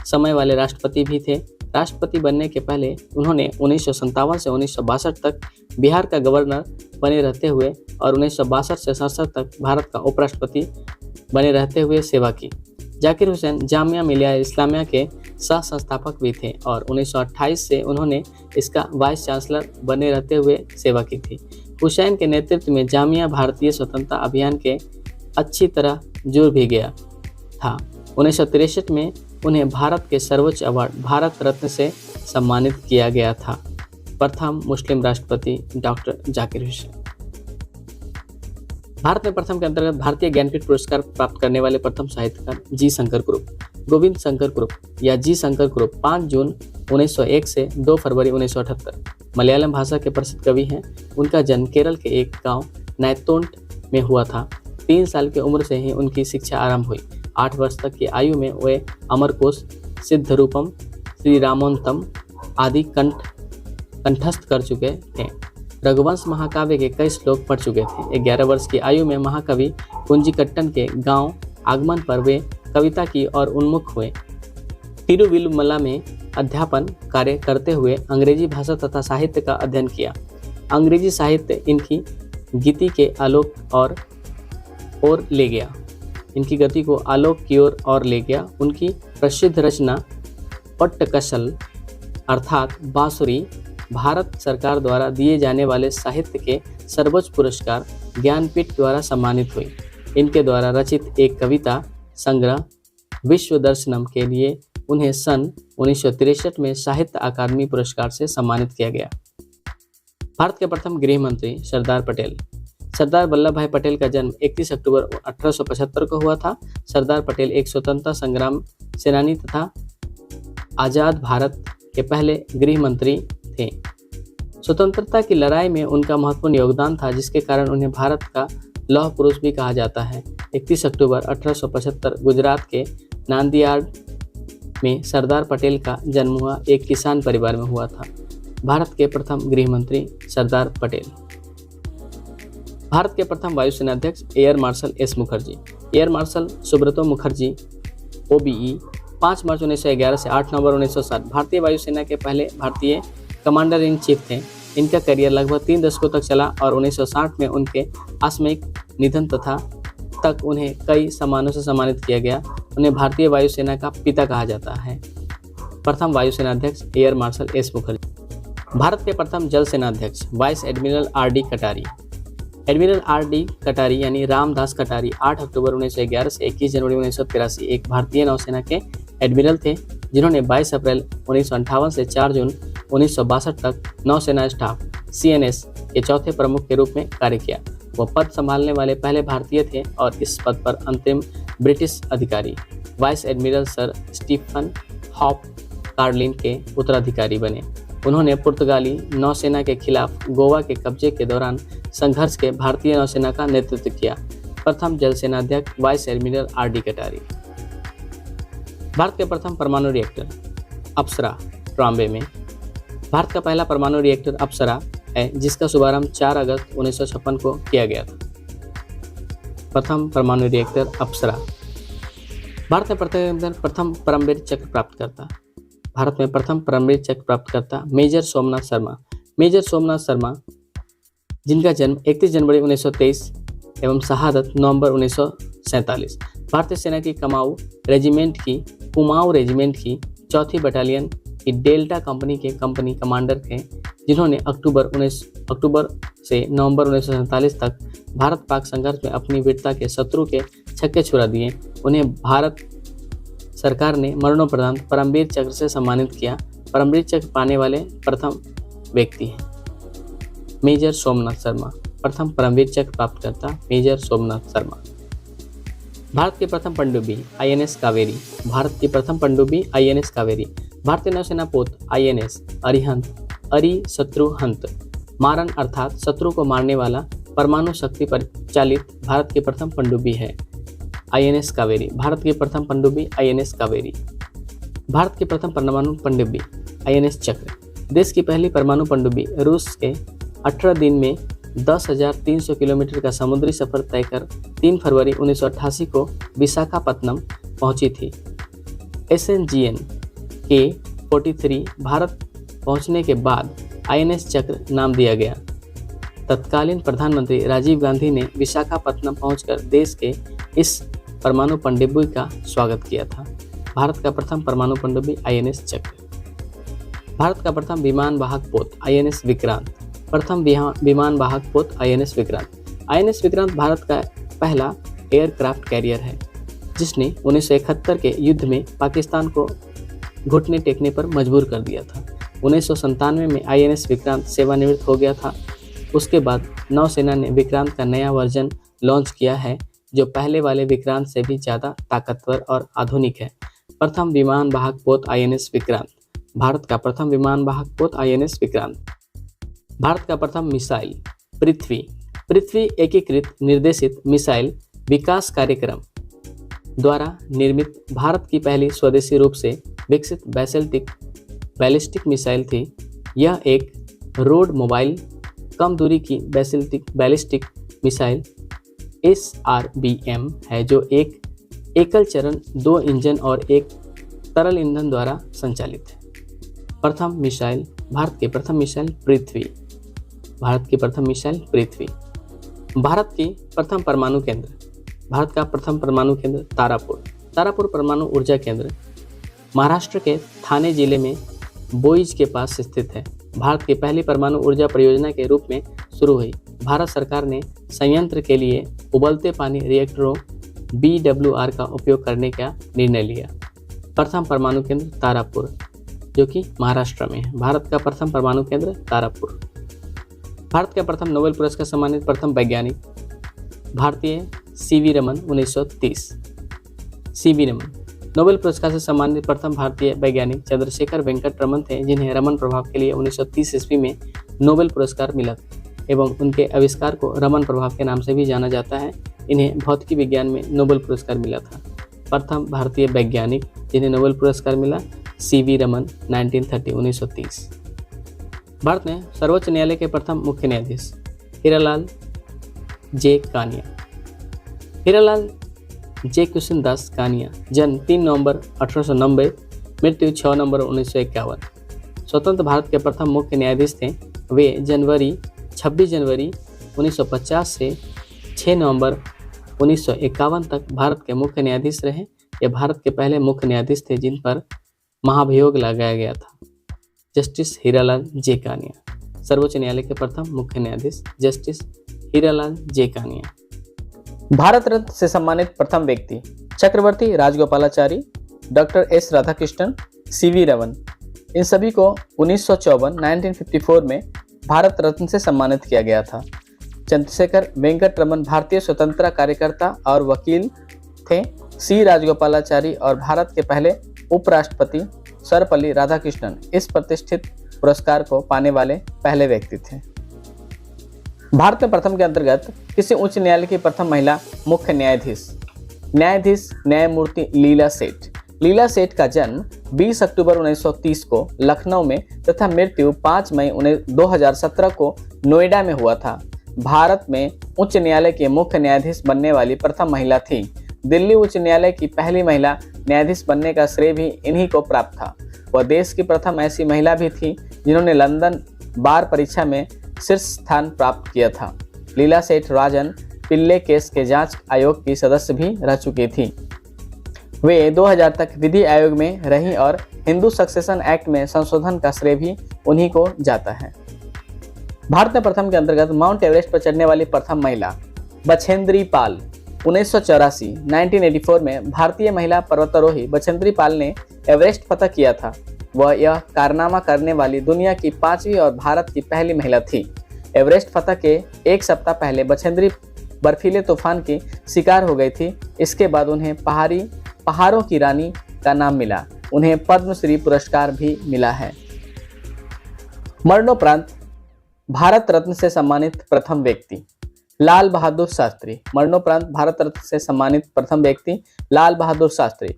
समय वाले राष्ट्रपति भी थे। राष्ट्रपति बनने के पहले उन्होंने 1957 से 1962 तक बिहार का गवर्नर बने रहते हुए और 1962 से 67 तक भारत का उपराष्ट्रपति बने रहते हुए सेवा की। जाकिर हुसैन जामिया मिलिया इस्लामिया के सह संस्थापक भी थे और 1928 से उन्होंने इसका वाइस चांसलर बने रहते हुए सेवा की थी। हुसैन के नेतृत्व में जामिया भारतीय स्वतंत्रता अभियान के अच्छी तरह जुड़ भी गया था। 1963 में उन्हें भारत के सर्वोच्च अवार्ड भारत रत्न से सम्मानित किया गया था। प्रथम मुस्लिम राष्ट्रपति डॉक्टर जाकिर हुसैन। भारत में प्रथम के अंतर्गत भारतीय ज्ञानपीठ पुरस्कार प्राप्त करने वाले प्रथम साहित्यकार जी शंकर कुरुप। गोविंद शंकर कुरुप या जी शंकर कुरुप 5 जून 1901 से 2 फरवरी 1978 मलयालम भाषा के प्रसिद्ध कवि हैं। उनका जन्म केरल के एक गांव नैतोंट में हुआ था। 3 साल की उम्र से ही उनकी शिक्षा आरंभ हुई। 8 वर्ष तक की आयु में वे अमरकोश, सिद्धरूपम, श्री रामोन्तम आदि कंठस्थ कर चुके थे। रघुवंश महाकाव्य के कई श्लोक पढ़ चुके थे। 11 वर्ष की आयु में महाकवि कुंजीकट्टन के गांव आगमन पर वे कविता की ओर उन्मुख हुए। तिरुविल्लुमला में अध्यापन कार्य करते हुए अंग्रेजी भाषा तथा साहित्य का अध्ययन किया। अंग्रेजी साहित्य इनकी गति के आलोक और ले गया। इनकी गति को आलोक की ओर ले गया। उनकी प्रसिद्ध रचना पट्टकसल अर्थात बांसुरी भारत सरकार द्वारा दिए जाने वाले साहित्य के सर्वोच्च पुरस्कार ज्ञानपीठ द्वारा सम्मानित हुई। इनके द्वारा रचित एक कविता संग्रह विश्व दर्शनम के लिए उन्हें सन 1963 में साहित्य अकादमी पुरस्कार से सम्मानित किया गया। भारत के प्रथम गृह मंत्री सरदार पटेल। सरदार वल्लभ भाई पटेल का जन्म 31 अक्टूबर 1875 को हुआ था। सरदार पटेल एक स्वतंत्रता संग्राम सेनानी तथा आजाद भारत के पहले गृह मंत्री थे। स्वतंत्रता की लड़ाई में उनका महत्वपूर्ण योगदान था, जिसके कारण उन्हें भारत का लौह पुरुष भी कहा जाता है। 31 अक्टूबर 1875 गुजरात के नांदियाड में सरदार पटेल का जन्म हुआ। एक किसान परिवार में हुआ था। भारत के प्रथम गृह मंत्री सरदार पटेल। भारत के प्रथम वायुसेना अध्यक्ष air marshal S Mukherjee. Air marshal Subroto Mukherjee OBE 5 मार्च 1911 से 8 नवंबर 1960 भारतीय वायुसेना के पहले भारतीय कमांडर इन चीफ थे। इनका करियर लगभग 3 दशकों तक चला और 1960 में उनके आकस्मिक निधन तक उन्हें कई सम्मानों से सम्मानित किया गया। उन्हें भारतीय वायुसेना का पिता कहा जाता है। प्रथम वायुसेना अध्यक्ष air marshal S Mukherjee. Bharat के प्रथम जल सेना अध्यक्ष वाइस एडमिरल RD कटारी। एडमिरल RD कटारी यानी रामदास कटारी 8 अक्टूबर 1911 से 21 जनवरी 1983 एक भारतीय नौसेना के एडमिरल थे, जिन्होंने 22 अप्रैल 1958 से 4 जून 1962 तक नौसेना स्टाफ CNS के चौथे प्रमुख के रूप में कार्य किया। वह पद संभालने वाले पहले भारतीय थे और इस पद पर अंतरिम ब्रिटिश अधिकारी vice admiral sir Stephen Hope Carlill के उत्तराधिकारी बने। उन्होंने पुर्तगाली नौसेना के खिलाफ गोवा के कब्जे के दौरान संघर्ष के भारतीय नौसेना का नेतृत्व किया। प्रथम जल सेना अध्यक्ष वाइस एडमिरल RD कटारी। भारत के प्रथम परमाणु रिएक्टर अप्सरा ट्राम्बे में। भारत का पहला परमाणु रिएक्टर अप्सरा है, जिसका शुभारंभ 4 अगस्त 1956 को किया गया था। प्रथम परमाणु रिएक्टर अप्सरा। भारत में प्रथम परमवीर चक्र प्राप्तकर्ता। भारत में प्रथम परमवीर चक्र प्राप्तकर्ता मेजर सोमनाथ शर्मा। मेजर सोमनाथ शर्मा, जिनका जन्म 31 जनवरी 1923 एवं शहादत नवंबर 1947, भारतीय सेना की कुमाऊं रेजिमेंट की 4वीं बटालियन की डेल्टा कंपनी के कंपनी कमांडर थे, जिन्होंने अक्टूबर से नवंबर 1947 तक भारत पाक संघर्ष में अपनी वीरता के शत्रु के छक्के छुड़ा दिए। उन्हें भारत सरकार ने मरणोपरांत परमवीर चक्र से सम्मानित किया। परमवीर चक्र पाने वाले प्रथम व्यक्ति हैं मेजर सोमनाथ शर्मा। प्रथम परमवीर चक्र प्राप्तकर्ता मेजर सोमनाथ शर्मा। भारत की प्रथम पनडुब्बी INS कावेरी। भारत की प्रथम पनडुब्बी INS कावेरी। भारतीय नौसेना पोत INS अरिशत्रुहंत मारन अर्थात शत्रु को मारने वाला परमाणु शक्ति पर चालित भारत की प्रथम पनडुब्बी है INS कावेरी। भारत की प्रथम पनडुब्बी INS कावेरी। भारत की प्रथम परमाणु पनडुब्बी INS चक्र। देश की पहली परमाणु पनडुब्बी रूस के 18 दिन में 10,300 किलोमीटर का समुद्री सफर तय कर 3 फरवरी 1988 को विशाखापत्तनम पहुंची थी। SNGN K-43 भारत पहुंचने के बाद INS चक्र नाम दिया गया। तत्कालीन प्रधानमंत्री राजीव गांधी ने विशाखापत्तनम पहुंचकर देश के इस परमाणु पनडुब्बी का स्वागत किया था। भारत का प्रथम परमाणु पनडुब्बी INS चक्र। भारत का प्रथम विमान वाहक पोत INS विक्रांत। प्रथम विमान वाहक पोत INS विक्रांत। INS विक्रांत भारत का पहला एयरक्राफ्ट कैरियर है जिसने 1971 के युद्ध में पाकिस्तान को घुटने टेकने पर मजबूर कर दिया था। 1997 में INS विक्रांत सेवानिवृत्त हो गया था। उसके बाद नौसेना ने विक्रांत का नया वर्जन लॉन्च किया है जो पहले वाले विक्रांत से भी ज़्यादा ताकतवर और आधुनिक है। प्रथम विमान वाहक पोत INS विक्रांत। भारत का प्रथम विमान वाहक पोत INS विक्रांत। भारत का प्रथम मिसाइल पृथ्वी। पृथ्वी एकीकृत निर्देशित मिसाइल विकास कार्यक्रम द्वारा निर्मित भारत की पहली स्वदेशी रूप से विकसित बैलिस्टिक मिसाइल थी। यह एक रोड मोबाइल कम दूरी की बैलिस्टिक मिसाइल SRBM है जो एक एकल चरण 2 इंजन और एक तरल ईंधन द्वारा संचालित है। प्रथम मिसाइल भारत की प्रथम मिसाइल पृथ्वी। भारत की प्रथम मिसाइल पृथ्वी। भारत की प्रथम परमाणु केंद्र। भारत का प्रथम परमाणु केंद्र तारापुर। तारापुर परमाणु ऊर्जा केंद्र महाराष्ट्र के थाने जिले में बोईज के पास स्थित है। भारत की पहली परमाणु ऊर्जा परियोजना के रूप में शुरू हुई। भारत सरकार ने संयंत्र के लिए उबलते पानी रिएक्टरों BWR का उपयोग करने का निर्णय लिया। प्रथम परमाणु केंद्र तारापुर जो कि महाराष्ट्र में है। भारत का प्रथम परमाणु केंद्र तारापुर। भारत का प्रथम नोबेल पुरस्कार सम्मानित प्रथम वैज्ञानिक भारतीय CV Raman 1930। CV Raman Nobel पुरस्कार से सम्मानित प्रथम भारतीय वैज्ञानिक चंद्रशेखर वेंकट रमन थे जिन्हें रमन प्रभाव के लिए 1930 ईस्वी में नोबेल पुरस्कार मिला एवं उनके आविष्कार को रमन प्रभाव के नाम से भी जाना जाता है। इन्हें भौतिकी विज्ञान में नोबेल पुरस्कार मिला था। प्रथम भारतीय वैज्ञानिक जिन्हें नोबेल पुरस्कार मिला CV रमन 1930। भारत में सर्वोच्च न्यायालय के प्रथम मुख्य न्यायाधीश हीरालाल जे कानिया। हीरालाल जे कृष्णदास कानिया जन्म 3 नवंबर 1890, मृत्यु 6 नवंबर 1951। स्वतंत्र भारत के प्रथम मुख्य न्यायाधीश थे। वे 26 जनवरी 1950 से 6 नवंबर 1951 तक भारत के मुख्य न्यायाधीश रहे। ये भारत के पहले मुख्य न्यायाधीश थे जिन पर महाभियोग लगाया गया था। Justice Hiralal J Kania. सर्वोच्च न्यायालय के प्रथम मुख्य न्यायाधीश जस्टिस हीरालाल जे कानिया। भारत रत्न से सम्मानित प्रथम व्यक्ति Chakravarti Rajagopalachari, doctor S Radhakrishnan, CV Raman. इन सभी को 1954 में भारत रत्न से सम्मानित किया गया था। चंद्रशेखर वेंकट रमन भारतीय स्वतंत्रता कार्यकर्ता और वकील थे। C राजगोपालाचारी और भारत के पहले उपराष्ट्रपति सर्वपल्ली राधाकृष्णन इस प्रतिष्ठित पुरस्कार को पाने वाले पहले व्यक्ति थे। भारत में प्रथम के अंतर्गत किसी उच्च न्यायालय की प्रथम महिला मुख्य न्यायाधीश न्यायमूर्ति लीला सेठ। लीला सेठ का जन्म 20 अक्टूबर 1930 को लखनऊ में तथा मृत्यु 5 मई 2017 को नोएडा में हुआ था। भारत में उच्च न्यायालय के मुख्य न्यायाधीश बनने वाली प्रथम महिला थी। दिल्ली उच्च न्यायालय की पहली महिला न्यायाधीश बनने का श्रेय भी इन्हीं को प्राप्त था। वह देश की प्रथम ऐसी महिला भी थी जिन्होंने लंदन बार परीक्षा में शीर्ष स्थान प्राप्त किया था। लीला सेठ राजन पिल्ले केस के जांच आयोग की सदस्य भी रह चुकी थी। वे 2000 तक विधि आयोग में रही और हिंदू सक्सेशन एक्ट में संशोधन का श्रेय भी उन्हीं को जाता है। भारत में प्रथम के अंतर्गत माउंट एवरेस्ट पर चढ़ने वाली प्रथम महिला बछेंद्री पाल। 1984 में भारतीय महिला पर्वतारोही बछेंद्री पाल ने एवरेस्ट फतह किया था। वह यह कारनामा करने वाली दुनिया की 5वीं और भारत की पहली महिला थी। एवरेस्ट फतह के एक सप्ताह पहले बछेंद्री बर्फीले तूफान की शिकार हो गई थी। इसके बाद उन्हें पहाड़ों की रानी का नाम मिला। उन्हें पद्मश्री पुरस्कार भी मिला है। मरणोपरांत भारत रत्न से सम्मानित प्रथम व्यक्ति लाल बहादुर शास्त्री। मरणोपरांत भारत रत्न से सम्मानित प्रथम व्यक्ति लाल बहादुर शास्त्री।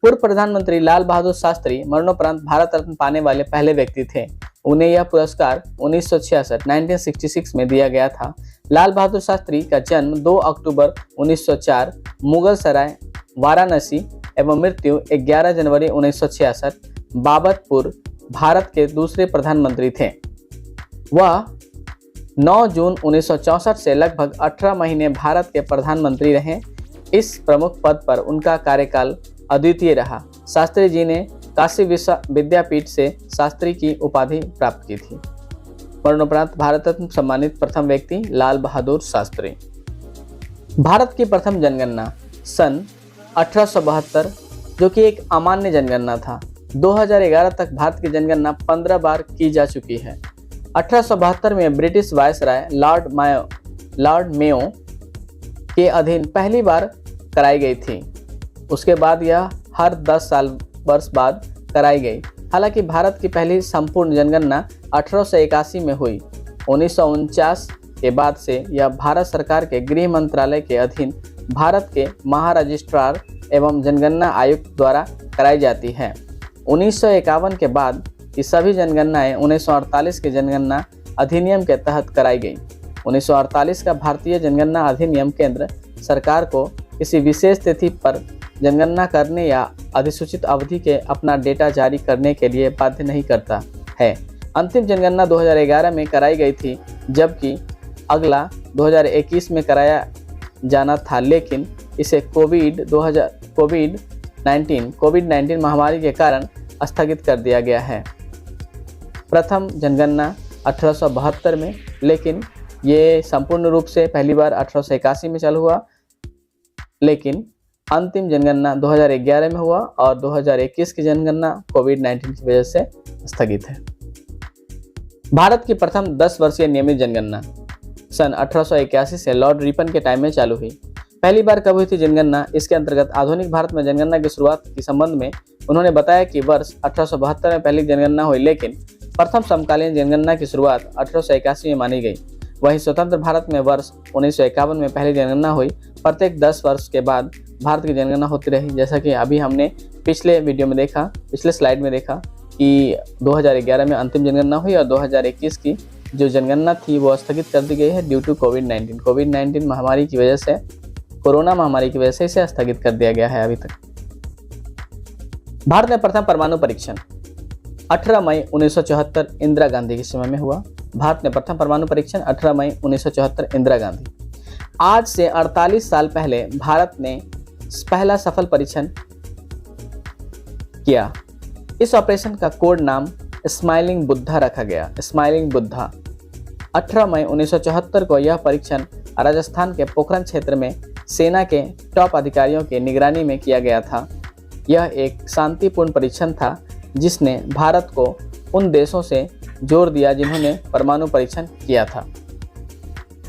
पूर्व प्रधानमंत्री लाल बहादुर शास्त्री मरणोपरांत भारत रत्न पाने वाले पहले व्यक्ति थे। उन्हें यह पुरस्कार 1966 में दिया गया था। लाल बहादुर शास्त्री का जन्म 2 अक्टूबर 1904 मुगल सराय वाराणसी एवं मृत्यु 11 जनवरी 1966 बाबतपुर भारत के दूसरे प्रधानमंत्री थे। वह 9 जून 1964 से लगभग 18 महीने भारत के प्रधानमंत्री रहे। इस प्रमुख पद पर उनका कार्यकाल अद्वितीय रहा। शास्त्री जी ने काशी विद्यापीठ से शास्त्री की उपाधि प्राप्त की थी। मरणोपरांत भारत रत्न सम्मानित प्रथम व्यक्ति लाल बहादुर शास्त्री। भारत की प्रथम जनगणना सन 1872, जो कि एक अमान्य जनगणना था। 2011 तक भारत की जनगणना 15 बार की जा चुकी है। 1872 में ब्रिटिश वायसराय लॉर्ड मेयो के अधीन पहली बार कराई गई थी। उसके बाद यह हर 10 वर्ष बाद कराई गई। हालांकि भारत की पहली संपूर्ण जनगणना 1881 में हुई। 1949 के बाद से यह भारत सरकार के गृह मंत्रालय के अधीन भारत के महारजिस्ट्रार एवं जनगणना आयुक्त द्वारा कराई जाती है। 1951 के बाद की सभी जनगणनाएं 1948 के जनगणना अधिनियम के तहत कराई गई। 1948 का भारतीय जनगणना अधिनियम केंद्र सरकार को किसी विशेष तिथि पर जनगणना करने या अधिसूचित अवधि के अपना डेटा जारी करने के लिए बाध्य नहीं करता है। अंतिम जनगणना 2011 में कराई गई थी, जबकि अगला 2021 में कराया जाना था, लेकिन इसे कोविड-19 महामारी के कारण स्थगित कर दिया गया है। प्रथम जनगणना 1872 में, लेकिन ये संपूर्ण रूप से पहली बार 1881 में चालू हुआ, लेकिन अंतिम जनगणना 2011 में हुआ और 2021 की जनगणना कोविड-19 की वजह से स्थगित है। भारत की प्रथम 10 वर्षीय नियमित जनगणना सन 1881 से लॉर्ड रिपन के टाइम में चालू हुई। पहली बार कब हुई थी जनगणना? इसके अंतर्गत आधुनिक भारत में जनगणना की शुरुआत के संबंध में उन्होंने बताया कि वर्ष 1872 में पहली जनगणना हुई, लेकिन प्रथम समकालीन जनगणना की शुरुआत 1881 में मानी गई। वहीं स्वतंत्र भारत में वर्ष 1951 में पहली जनगणना हुई। प्रत्येक 10 वर्ष के बाद भारत की जनगणना होती रही। जैसा कि अभी हमने पिछले स्लाइड में देखा कि 2011 में अंतिम जनगणना हुई और 2021 की जो जनगणना थी वो स्थगित कर दी गई है ड्यू टू कोविड-19 महामारी की वजह से, कोरोना महामारी की वजह से इसे स्थगित कर दिया गया है अभी तक। भारत में प्रथम परमाणु परीक्षण 18 मई 1974 इंदिरा गांधी के समय में हुआ। भारत में प्रथम परमाणु परीक्षण 18 मई 1974 इंदिरा गांधी। आज से 48 साल पहले भारत ने पहला सफल परीक्षण किया। इस ऑपरेशन का कोड नाम स्माइलिंग बुद्धा रखा गया। स्माइलिंग बुद्धा 18 मई 1974 को यह परीक्षण राजस्थान के पोखरण क्षेत्र में सेना के टॉप अधिकारियों की निगरानी में किया गया था। यह एक शांतिपूर्ण परीक्षण था जिसने भारत को उन देशों से जोड़ दिया जिन्होंने परमाणु परीक्षण किया था।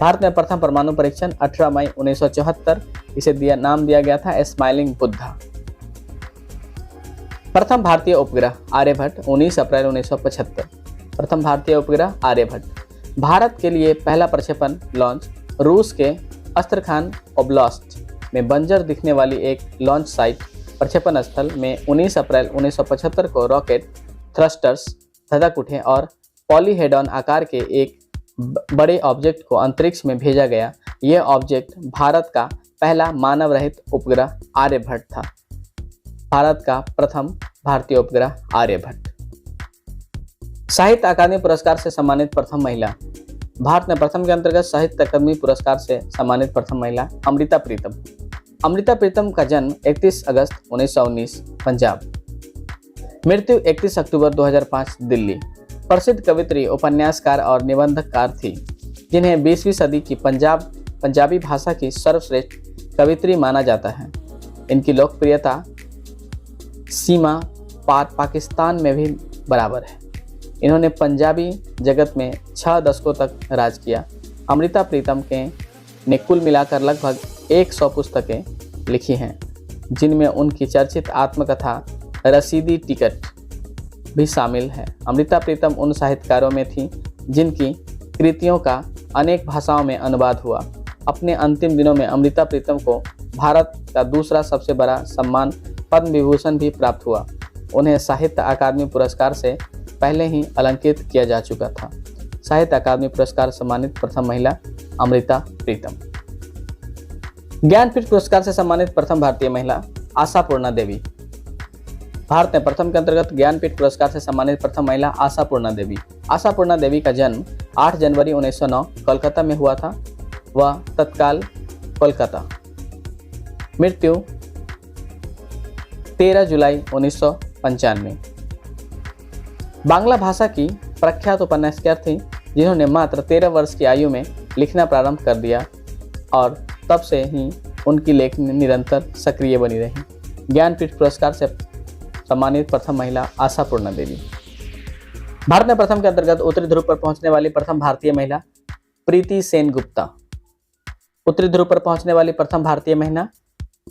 भारत में प्रथम परमाणु परीक्षण 18 मई 1974, इसे नाम दिया गया था स्माइलिंग बुद्धा। प्रथम भारतीय उपग्रह आर्यभट्ट 19 अप्रैल 1975। प्रथम भारतीय उपग्रह आर्यभट्ट। भारत के लिए पहला प्रक्षेपण लॉन्च रूस के अस्त्रखान ओब्लास्ट में बंजर दिखने वाली एक लॉन्च साइट प्रक्षेपण स्थल में 19 अप्रैल 1975 को रॉकेट थ्रस्टर्स धधक उठे और पॉलीहेड्रॉन आकार के एक बड़े ऑब्जेक्ट को अंतरिक्ष में भेजा गया। यह ऑब्जेक्ट भारत का पहला मानव रहित उपग्रह आर्यभट्ट था। भारत का प्रथम भारतीय उपग्रह आर्यभट्ट। साहित्य अकादमी पुरस्कार से सम्मानित प्रथम महिला। भारत में प्रथम के अंतर्गत साहित्य अकादमी पुरस्कार से सम्मानित प्रथम महिला अमृता प्रीतम। अमृता प्रीतम का जन्म 31 अगस्त 1919 पंजाब, मृत्यु 31 अक्टूबर 2005 दिल्ली। प्रसिद्ध कवित्री, उपन्यासकार और निबंधकार थी, जिन्हें 20वीं सदी की पंजाबी भाषा की सर्वश्रेष्ठ कवित्री माना जाता है। इनकी लोकप्रियता सीमा पार पाकिस्तान में भी बराबर है। इन्होंने पंजाबी जगत में 6 दशकों तक राज किया। अमृता प्रीतम ने कुल मिलाकर लगभग 100 पुस्तकें लिखी हैं, जिनमें उनकी चर्चित आत्मकथा रसीदी टिकट भी शामिल है। अमृता प्रीतम उन साहित्यकारों में थी जिनकी कृतियों का अनेक भाषाओं में अनुवाद हुआ। अपने अंतिम दिनों में अमृता प्रीतम को भारत का दूसरा सबसे बड़ा सम्मान पद्म विभूषण भी प्राप्त हुआ। उन्हें साहित्य अकादमी पुरस्कार से पहले ही अलंकृत किया जा चुका था। साहित्य अकादमी पुरस्कार सम्मानित प्रथम महिला अमृता प्रीतम। ज्ञानपीठ पुरस्कार से सम्मानित प्रथम भारतीय महिला आशापूर्णा देवी। भारत में प्रथम के अंतर्गत ज्ञानपीठ पुरस्कार से सम्मानित प्रथम महिला आशापूर्णा देवी। आशापूर्णा देवी का जन्म 8 जनवरी 1909 कोलकाता में हुआ था। वह तत्काल कोलकाता। मृत्यु 13 जुलाई 1995। बांग्ला भाषा की प्रख्यात उपन्यासकार थी, जिन्होंने मात्र 13 वर्ष की आयु में लिखना प्रारंभ कर दिया और तब से ही उनकी लेखनी निरंतर सक्रिय बनी रही। ज्ञानपीठ पुरस्कार से सम्मानित प्रथम महिला आशापूर्णा देवी। भारत में प्रथम के अंतर्गत उत्तरी ध्रुव पर पहुंचने वाली प्रथम भारतीय महिला प्रीति सेन गुप्ता। उत्तरी ध्रुव पर पहुंचने वाली प्रथम भारतीय महिला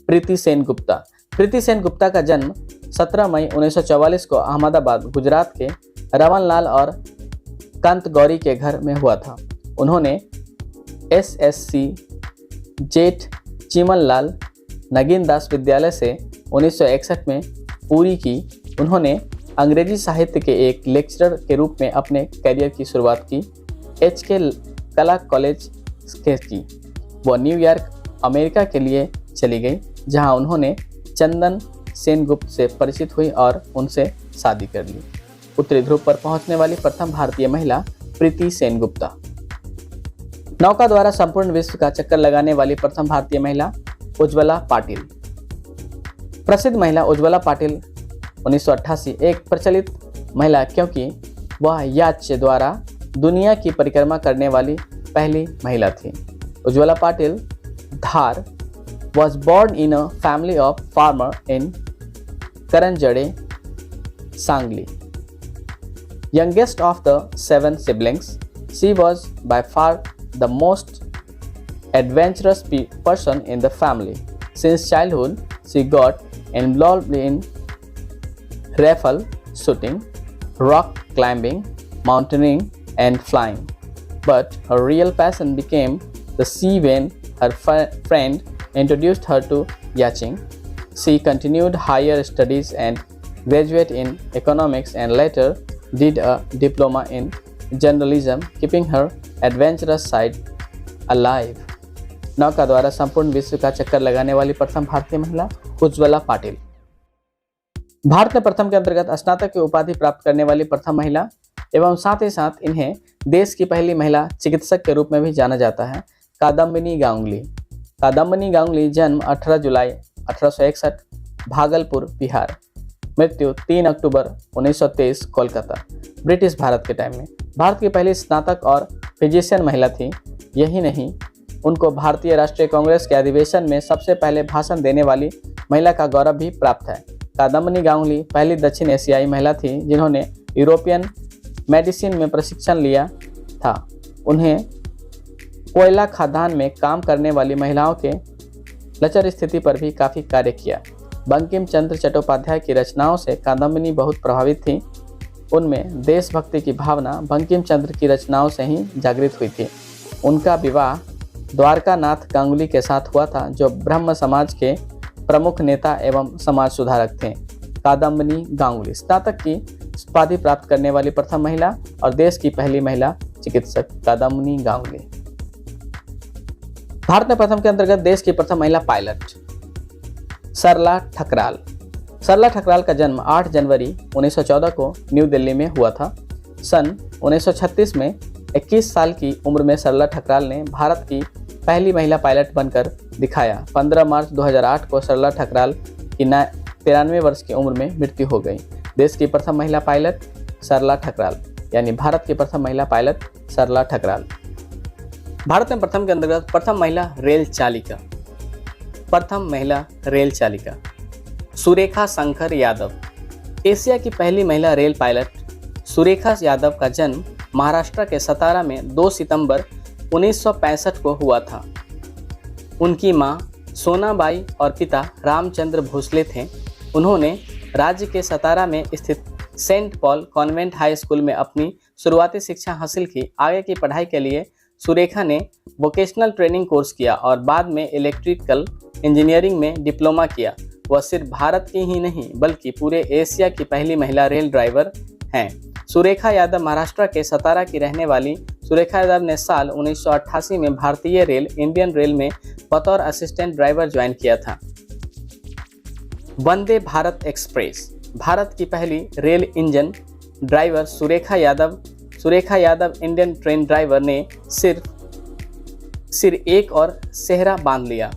प्रीति सेन गुप्ता। प्रीति सेन गुप्ता का जन्म 17 मई 1944 को अहमदाबाद, गुजरात के रमनलाल और कांत गौरी के घर में हुआ था। उन्होंने SSC जेठ चिमनलाल नगीनदास विद्यालय से 1961 में पूरी की। उन्होंने अंग्रेजी साहित्य के एक लेक्चरर के रूप में अपने करियर की शुरुआत की। HK कला कॉलेज से की। वह न्यूयॉर्क, अमेरिका के लिए चली गई, जहां उन्होंने चंदन सेनगुप्त से परिचित हुई और उनसे शादी कर ली। उत्तरी ध्रुव पर पहुंचने वाली प्रथम भारतीय महिला प्रीति सेन गुप्ता। नौका द्वारा संपूर्ण विश्व का चक्कर लगाने वाली प्रथम भारतीय महिला उज्ज्वला पाटिल। प्रसिद्ध महिला उज्ज्वला पाटिल 1988 एक प्रचलित महिला, क्योंकि वह याच द्वारा दुनिया की परिक्रमा करने वाली पहली महिला थी। उज्ज्वला पाटिल धार was born in a family of farmer in Karanjade, Sangli. Youngest of the 7 siblings, she was by far the most adventurous person in the family. Since childhood, she got involved in rifle shooting, rock climbing, mountaineering, and flying. But her real passion became the sea when her friend introduced her to yachting. She continued higher studies and graduated in economics and later did a diploma in journalism, keeping her adventurous side alive. नौका द्वारा संपूर्ण विश्व का चक्कर लगाने वाली प्रथम भारतीय महिला उज्ज्वला पाटिल। भारत में प्रथम के अंतर्गत स्नातक की उपाधि प्राप्त करने वाली प्रथम महिला एवं साथ ही साथ इन्हें देश की पहली महिला चिकित्सक के रूप में भी जाना जाता है, कादम्बिनी गांगुली। कादम्बिनी गांगुली जन्म 18 जुलाई 1861 भागलपुर, बिहार। मृत्यु 3 अक्टूबर 1923 कोलकाता, ब्रिटिश भारत के टाइम में। भारत की पहली स्नातक और फिजिशियन महिला थी। यही नहीं, उनको भारतीय राष्ट्रीय कांग्रेस के अधिवेशन में सबसे पहले भाषण देने वाली महिला का गौरव भी प्राप्त है। कादम्बिनी गांगुली पहली दक्षिण एशियाई महिला थी जिन्होंने यूरोपियन मेडिसिन में प्रशिक्षण लिया था। उन्हें कोयला खदान में काम करने वाली महिलाओं के लचर स्थिति पर भी काफ़ी कार्य किया। बंकिम चंद्र चट्टोपाध्याय की रचनाओं से कादम्बिनी बहुत प्रभावित थी। उनमें देशभक्ति की भावना बंकिम चंद्र की रचनाओं से ही जागृत हुई थी। उनका विवाह द्वारकानाथ गांगुली के साथ हुआ था, जो ब्रह्म समाज के प्रमुख नेता एवं समाज सुधारक थे। कादम्बिनी गांगुली स्नातक की उपाधि प्राप्त करने वाली प्रथम महिला और देश की पहली महिला चिकित्सक कादम्बिनी गांगुली। भारत में प्रथम के अंतर्गत देश की प्रथम महिला पायलट सरला ठकराल। सरला ठकराल का जन्म 8 जनवरी 1914 को न्यू दिल्ली में हुआ था। सन 1936 में 21 साल की उम्र में सरला ठकराल ने भारत की पहली महिला पायलट बनकर दिखाया। 15 मार्च 2008 को सरला ठकराल की 93 वर्ष की उम्र में मृत्यु हो गई। देश की प्रथम महिला पायलट सरला ठकराल, यानी भारत की प्रथम महिला पायलट सरला ठकराल। भारत में प्रथम के अंतर्गत प्रथम महिला रेल चालिका। प्रथम महिला रेल चालिका सुरेखा शंकर यादव। एशिया की पहली महिला रेल पायलट सुरेखा यादव का जन्म महाराष्ट्र के सतारा में 2 सितंबर 1965 को हुआ था। उनकी मां सोनाबाई और पिता रामचंद्र भोसले थे। उन्होंने राज्य के सतारा में स्थित saint Paul convent high school में अपनी शुरुआती शिक्षा हासिल की। आगे की पढ़ाई के लिए सुरेखा ने वोकेशनल ट्रेनिंग कोर्स किया और बाद में इलेक्ट्रिकल इंजीनियरिंग में डिप्लोमा किया। वह सिर्फ भारत की ही नहीं बल्कि पूरे एशिया की पहली महिला रेल ड्राइवर हैं। सुरेखा यादव महाराष्ट्र के सतारा की रहने वाली सुरेखा यादव ने साल 1988 में भारतीय रेल इंडियन रेल में बतौर असिस्टेंट ड्राइवर ज्वाइन किया था। वंदे भारत एक्सप्रेस भारत की पहली rail engine driver Surekha Yadav Indian train driver ने सिर एक और सेहरा बांध लिया।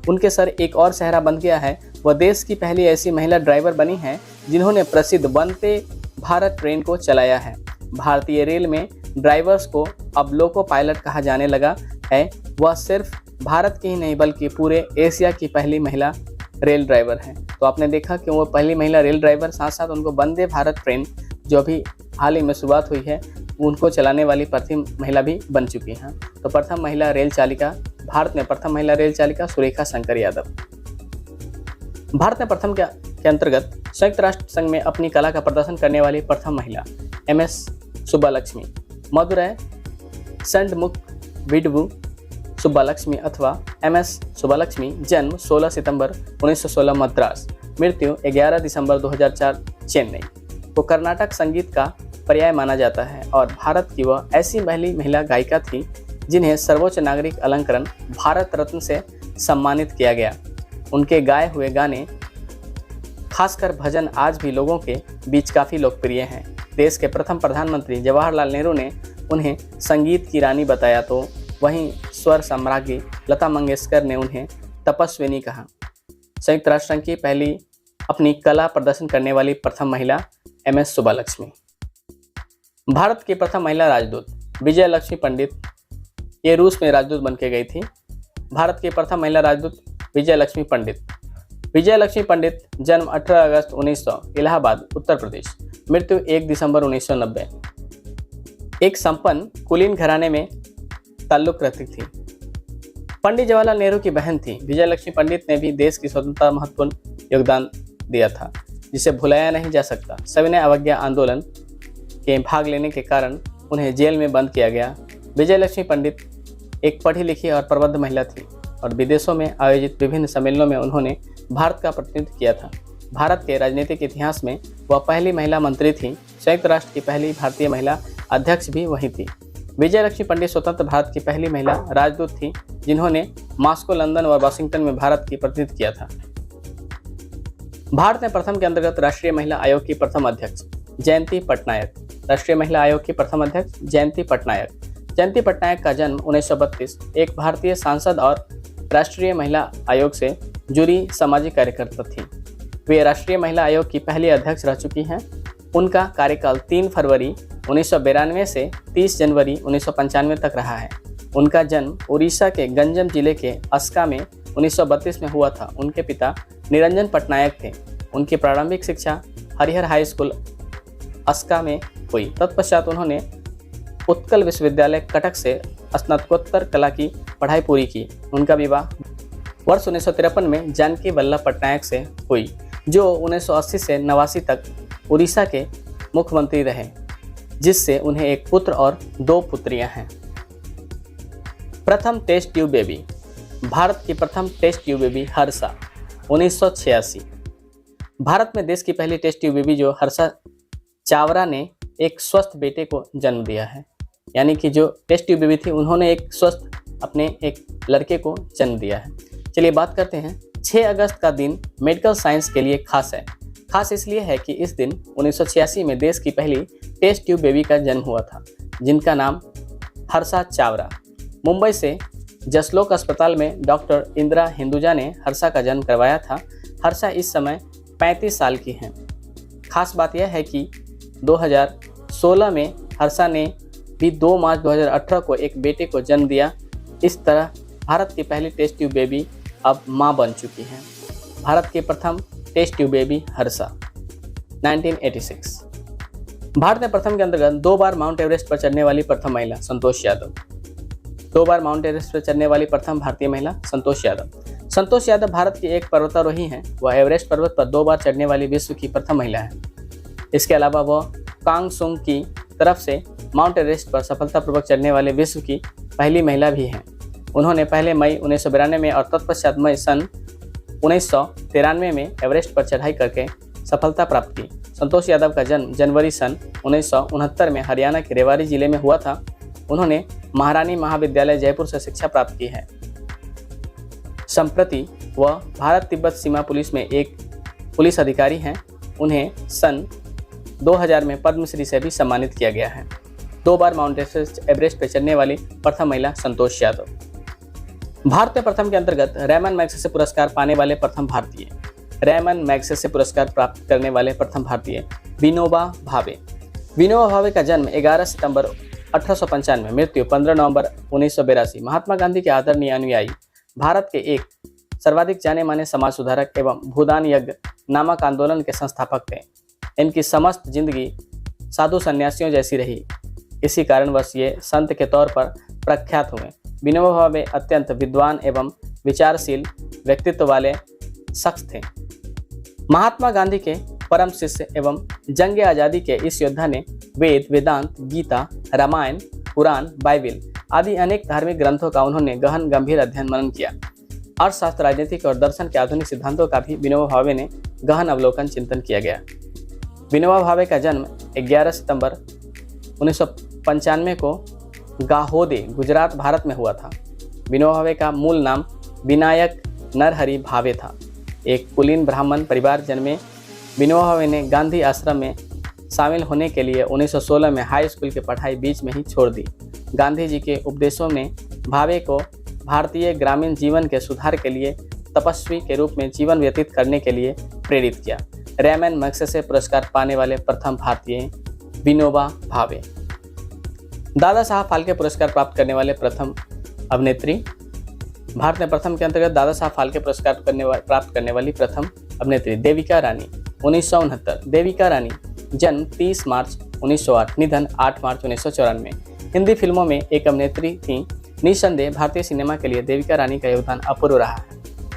उनके सर एक और सेहरा बंध गया है। वह देश की पहली ऐसी महिला ड्राइवर बनी हैं जिन्होंने प्रसिद्ध वंदे भारत ट्रेन को चलाया है। भारतीय रेल में ड्राइवर्स को अब लोको पायलट कहा जाने लगा है। वह सिर्फ भारत की ही नहीं बल्कि पूरे एशिया की पहली महिला रेल ड्राइवर हैं। तो आपने देखा कि वो पहली महिला रेल ड्राइवर, साथ साथ उनको वंदे भारत ट्रेन जो अभी हाल ही में शुरुआत हुई है उनको चलाने वाली प्रथम महिला भी बन चुकी हैं। तो प्रथम महिला रेल चालिका, भारत में प्रथम महिला रेल चालिका सुरेखा शंकर यादव। भारत में प्रथम के अंतर्गत संयुक्त राष्ट्र संघ में अपनी कला का प्रदर्शन करने वाली प्रथम महिला MS सुब्बालक्ष्मी। मदुरै संडमुख विडवू सुब्बालक्ष्मी अथवा MS सुब्बालक्ष्मी, जन्म 16 सितंबर 1916 मद्रास, मृत्यु 11 दिसंबर 2004 चेन्नई, को कर्नाटक संगीत का पर्याय माना जाता है और भारत की वह ऐसी पहली महिला गायिका थी जिन्हें सर्वोच्च नागरिक अलंकरण भारत रत्न से सम्मानित किया गया। उनके गाए हुए गाने, खासकर भजन, आज भी लोगों के बीच काफ़ी लोकप्रिय हैं। देश के प्रथम प्रधानमंत्री जवाहरलाल नेहरू ने उन्हें संगीत की रानी बताया, तो वहीं स्वर सम्राज्ञी लता मंगेशकर ने उन्हें तपस्विनी कहा। संयुक्त राष्ट्र संघ की पहली अपनी कला प्रदर्शन करने वाली प्रथम महिला MS सुब्बालक्ष्मी। भारत की प्रथम महिला राजदूत विजय लक्ष्मी पंडित, ये रूस में राजदूत बन के गई थी। भारत की प्रथम महिला राजदूत विजय लक्ष्मी पंडित। विजय लक्ष्मी पंडित, जन्म 18 अगस्त 1900, इलाहाबाद, उत्तर प्रदेश, मृत्यु 1 दिसंबर 1990, एक संपन्न कुलीन घराने में ताल्लुक रखती थी। पंडित जवाहरलाल नेहरू की बहन थी। विजय लक्ष्मी पंडित ने भी देश की स्वतंत्रता महत्वपूर्ण योगदान दिया था, जिसे भुलाया नहीं जा सकता। सविनय अवज्ञा आंदोलन के भाग लेने के कारण उन्हें जेल में बंद किया गया। विजय लक्ष्मी पंडित एक पढ़ी लिखी और प्रबुद्ध महिला थी और विदेशों में आयोजित विभिन्न सम्मेलनों में उन्होंने भारत का प्रतिनिधित्व किया था। भारत के राजनीतिक इतिहास में वह पहली महिला मंत्री थी। संयुक्त राष्ट्र की पहली भारतीय महिला अध्यक्ष भी वही थी। विजय लक्ष्मी पंडित स्वतंत्र भारत की पहली महिला राजदूत थी जिन्होंने मॉस्को, लंदन और वाशिंगटन में भारत की प्रतिनिधित्व किया था। भारत में प्रथम के अंतर्गत राष्ट्रीय महिला आयोग की प्रथम अध्यक्ष जयंती पटनायक। राष्ट्रीय महिला आयोग की प्रथम अध्यक्ष जयंती पटनायक। जयंती पटनायक का जन्म 1932, एक भारतीय सांसद और राष्ट्रीय महिला आयोग से जुड़ी सामाजिक कार्यकर्ता थी। वे राष्ट्रीय महिला आयोग की पहली अध्यक्ष रह चुकी हैं। उनका कार्यकाल 3 फरवरी 1992 से 30 जनवरी 1995 तक रहा है। उनका जन्म उड़ीसा के गंजम जिले के अस्का में 1932 में हुआ था। उनके पिता निरंजन पटनायक थे। उनकी प्रारंभिक शिक्षा हरिहर हाई स्कूल अस्का में हुई। तत्पश्चात उन्होंने उत्कल विश्वविद्यालय कटक से स्नातकोत्तर कला की पढ़ाई पूरी की। उनका विवाह वर्ष 1953 में जानकी वल्लभ पटनायक से हुई, जो 1980 से 89 तक उड़ीसा के मुख्यमंत्री रहे, जिससे उन्हें एक पुत्र और 2 पुत्रियां हैं। प्रथम टेस्ट ट्यूब बेबी। भारत की प्रथम test tube baby Harsha, 1986। Bharat में देश की पहली टेस्ट ट्यूब बेबी जो हर्षा चावरा ने एक स्वस्थ बेटे को जन्म दिया है। यानी कि जो टेस्ट ट्यूब बेबी थी उन्होंने एक स्वस्थ अपने एक लड़के को जन्म दिया है। चलिए बात करते हैं। 6 अगस्त का दिन मेडिकल साइंस के लिए खास है। खास इसलिए है कि इस दिन 1986 में देश की पहली टेस्ट ट्यूब बेबी का जन्म हुआ था, जिनका नाम हर्षा चावरा। मुंबई से जसलोक अस्पताल में डॉक्टर इंदिरा हिंदुजा ने हर्षा का जन्म करवाया था। हर्षा इस समय 35 साल की हैं। खास बात यह है कि 2016 में हर्षा ने भी 2 मार्च 2018 को एक बेटे को जन्म दिया। इस तरह भारत की पहली टेस्ट ट्यूब बेबी अब मां बन चुकी हैं। भारत की प्रथम test tube baby Harsha, 1986। Bharat में प्रथम के अंतर्गत 2 बार माउंट एवरेस्ट पर चढ़ने वाली प्रथम महिला संतोष यादव। 2 बार माउंट एवरेस्ट पर चढ़ने वाली प्रथम भारतीय महिला संतोष यादव। संतोष यादव भारत की एक पर्वतारोही हैं। वह एवरेस्ट पर्वत पर 2 बार चढ़ने वाली विश्व की प्रथम महिला है। इसके अलावा वह कांगसुंग की तरफ से माउंट एवरेस्ट पर सफलतापूर्वक चढ़ने वाले विश्व की पहली महिला भी हैं। उन्होंने पहले मई 1992 में और तत्पश्चात मई सन 1993 में एवरेस्ट पर चढ़ाई करके सफलता प्राप्त की। संतोष यादव का जन्म जनवरी सन 1969 में हरियाणा के रेवाड़ी जिले में हुआ था। उन्होंने महारानी महाविद्यालय जयपुर से शिक्षा प्राप्त की है। संप्रति वह भारत तिब्बत सीमा पुलिस में एक पुलिस अधिकारी हैं। उन्हें सन 2000 में पद्मश्री से भी सम्मानित किया गया है। 2 बार माउंट एवरेस्ट पर चढ़ने वाली प्रथम महिला संतोष यादव। भारत में प्रथम के अंतर्गत रेमन मैग्सेसे पुरस्कार पाने वाले प्रथम भारतीय। रेमन मैग्सेसे पुरस्कार प्राप्त करने वाले प्रथम भारतीय विनोबा भावे। विनोबा भावे का जन्म 11 सितंबर 1895, मृत्यु 15 नवंबर 1982। महात्मा गांधी के आदरणीय अनुयायी भारत के एक सर्वाधिक जाने माने समाज सुधारक एवं भूदान यज्ञ नामक आंदोलन के संस्थापक थे। इनकी समस्त जिंदगी साधु सन्यासियों जैसी रही। इसी कारणवश ये संत के तौर पर प्रख्यात हुए। विनोबा भावे अत्यंत विद्वान एवं विचारशील व्यक्तित्व वाले शख्स थे। महात्मा गांधी के परम शिष्य एवं जंग आज़ादी के इस योद्धा ने वेद, वेदांत, गीता, रामायण, पुराण, बाइबिल आदि अनेक धार्मिक ग्रंथों का उन्होंने गहन गंभीर अध्ययन मनन किया। अर्थशास्त्र, राजनीतिक और दर्शन के आधुनिक सिद्धांतों का भी विनोबा भावे ने गहन अवलोकन चिंतन किया गया। विनोबा भावे का जन्म 11 सितंबर 1995 को गाहोदे, गुजरात, भारत में हुआ था। विनोबा भावे का मूल नाम विनायक नरहरि भावे था। एक कुलीन ब्राह्मण परिवार जन्मे विनोबा भावे ने गांधी आश्रम में शामिल होने के लिए 1916 में हाई स्कूल की पढ़ाई बीच में ही छोड़ दी। गांधी जी के उपदेशों ने भावे को भारतीय ग्रामीण जीवन के सुधार के लिए तपस्वी के रूप में जीवन व्यतीत करने के लिए प्रेरित किया। रैमन मैग्सेसे पुरस्कार पाने वाले प्रथम भारतीय विनोबा भावे। दादा साहब फाल्के पुरस्कार प्राप्त करने वाले प्रथम अभिनेत्री। भारत में प्रथम के अंतर्गत दादा साहब फाल्के पुरस्कार प्राप्त करने वाली प्रथम अभिनेत्री देविका रानी 1969। देविका रानी जन्म 30 मार्च 1908, निधन 8 मार्च 1994। हिंदी फिल्मों में एक अभिनेत्री थी। निस्संदेह भारतीय सिनेमा के लिए देविका रानी का योगदान अपूर्व रहा है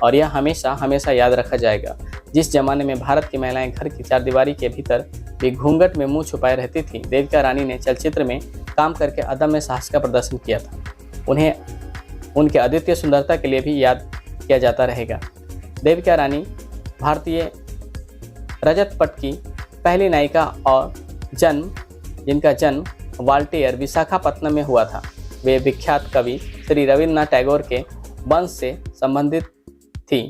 और यह हमेशा हमेशा याद रखा जाएगा। जिस जमाने में भारत की महिलाएं घर की चारदीवारी के भीतर भी घूंघट में मुंह छुपाए रहती थी, देविका रानी ने चलचित्र में काम करके अदम्य साहस का प्रदर्शन किया था। उन्हें उनके अद्वितीय सुंदरता के लिए भी याद किया जाता रहेगा। देविका रानी भारतीय रजत पट की पहली नायिका और जिनका जन्म वाल्टियर, विशाखापत्तनम में हुआ था। वे विख्यात कवि श्री रविन्द्रनाथ टैगोर के वंश से संबंधित थी।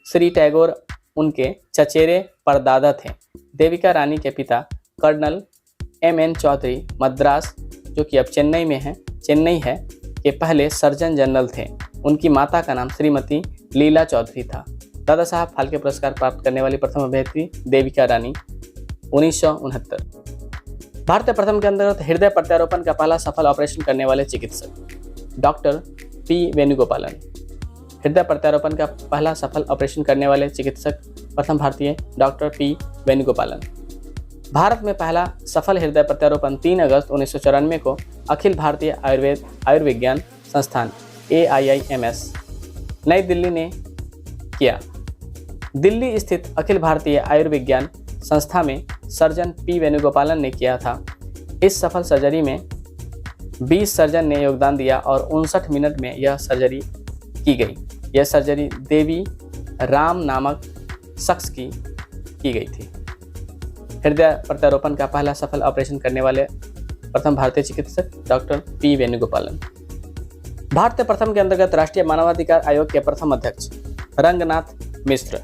श्री टैगोर उनके चचेरे परदादा थे। देविका रानी के पिता कर्नल M.N. चौधरी मद्रास, जो कि अब चेन्नई है के पहले सर्जन जनरल थे। उनकी माता का नाम श्रीमती लीला चौधरी था। दादा साहब फाल्के पुरस्कार प्राप्त करने वाली प्रथम अभिनेत्री देविका रानी 1969। भारत में प्रथम के अंतर्गत हृदय प्रत्यारोपण का पहला सफल ऑपरेशन करने वाले चिकित्सक डॉक्टर P. वेणुगोपालन। हृदय प्रत्यारोपण का पहला सफल ऑपरेशन करने वाले चिकित्सक प्रथम भारतीय डॉक्टर P. वेणुगोपालन। भारत में पहला सफल हृदय प्रत्यारोपण 3 अगस्त 1994 को अखिल भारतीय आयुर्विज्ञान संस्थान AIIMS नई दिल्ली ने किया। दिल्ली स्थित अखिल भारतीय आयुर्विज्ञान संस्था में सर्जन P. वेणुगोपालन ने किया था। इस सफल सर्जरी में 20 सर्जन ने योगदान दिया और 59 मिनट में यह सर्जरी की गई। यह सर्जरी देवी राम नामक शख्स की गई थी। हृदय प्रत्यारोपण का पहला सफल ऑपरेशन करने वाले प्रथम भारतीय चिकित्सक डॉक्टर P. वेणुगोपालन। भारत के प्रथम के अंतर्गत राष्ट्रीय मानवाधिकार आयोग के प्रथम अध्यक्ष रंगनाथ मिश्र।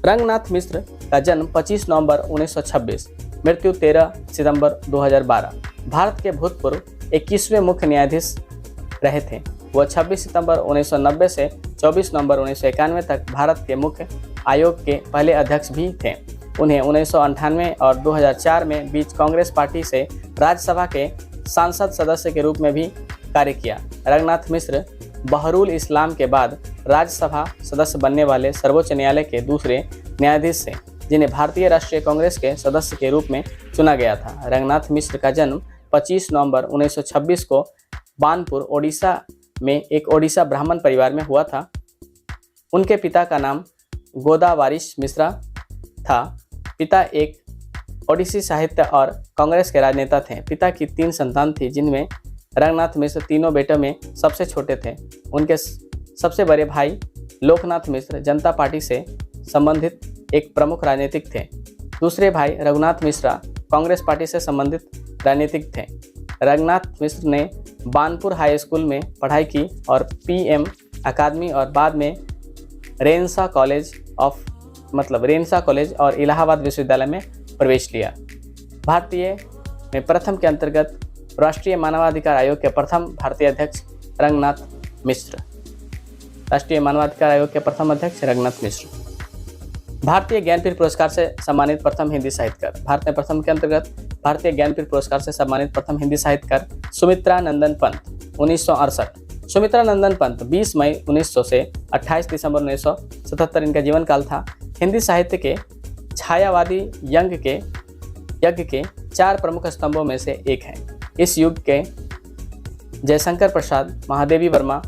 रंगनाथ मिश्र का जन्म 25 नवंबर 1926, मृत्यु 13 सितंबर 2012। भारत के भूतपूर्व 21वें मुख्य न्यायाधीश रहे थे। वह 26 सितंबर 1990 से 24 नवंबर 1991 तक भारत के मुख्य आयोग के पहले अध्यक्ष भी थे। उन्हें 1998 और 2004 में बीच कांग्रेस पार्टी से राज्यसभा के सांसद सदस्य के रूप में भी कार्य किया। रंगनाथ मिश्र बहरुल इस्लाम के बाद राज्यसभा सदस्य बनने वाले सर्वोच्च न्यायालय के दूसरे न्यायाधीश थे, जिन्हें भारतीय राष्ट्रीय कांग्रेस के सदस्य के रूप में चुना गया था। रंगनाथ मिश्र का जन्म 25 नवंबर 1926 को बानपुर, ओडिशा में एक ओडिशा ब्राह्मण परिवार में हुआ था। उनके पिता का नाम गोदावारिश मिश्रा था। पिता एक ओडिसी साहित्य और कांग्रेस के राजनेता थे। पिता की 3 संतान थी, जिनमें रंगनाथ मिश्र तीनों बेटों में सबसे छोटे थे। उनके सबसे बड़े भाई लोकनाथ मिश्र जनता पार्टी से संबंधित एक प्रमुख राजनीतिक थे। दूसरे भाई रघुनाथ मिश्रा कांग्रेस पार्टी से संबंधित राजनीतिक थे। रंगनाथ मिश्र ने बानपुर हाई स्कूल में पढ़ाई की और PM अकादमी और बाद में रेंसा कॉलेज और इलाहाबाद विश्वविद्यालय में प्रवेश लिया। भारतीय में प्रथम के अंतर्गत राष्ट्रीय मानवाधिकार आयोग के प्रथम भारतीय अध्यक्ष रंगनाथ मिश्र। राष्ट्रीय मानवाधिकार आयोग के प्रथम अध्यक्ष रंगनाथ मिश्र। भारतीय ज्ञानपीठ पुरस्कार से सम्मानित प्रथम हिंदी साहित्यकार। भारत में प्रथम के अंतर्गत भारतीय ज्ञानपीठ पुरस्कार से सम्मानित प्रथम हिंदी साहित्यकार सुमित्रा नंदन पंत 1968। सुमित्रा नंदन पंत 20 मई 1900 से 28 दिसंबर 1977 इनका जीवन काल था। हिंदी साहित्य के छायावादी यज्ञ के 4 प्रमुख स्तंभों में से एक हैं। इस युग के जयशंकर प्रसाद, महादेवी वर्मा,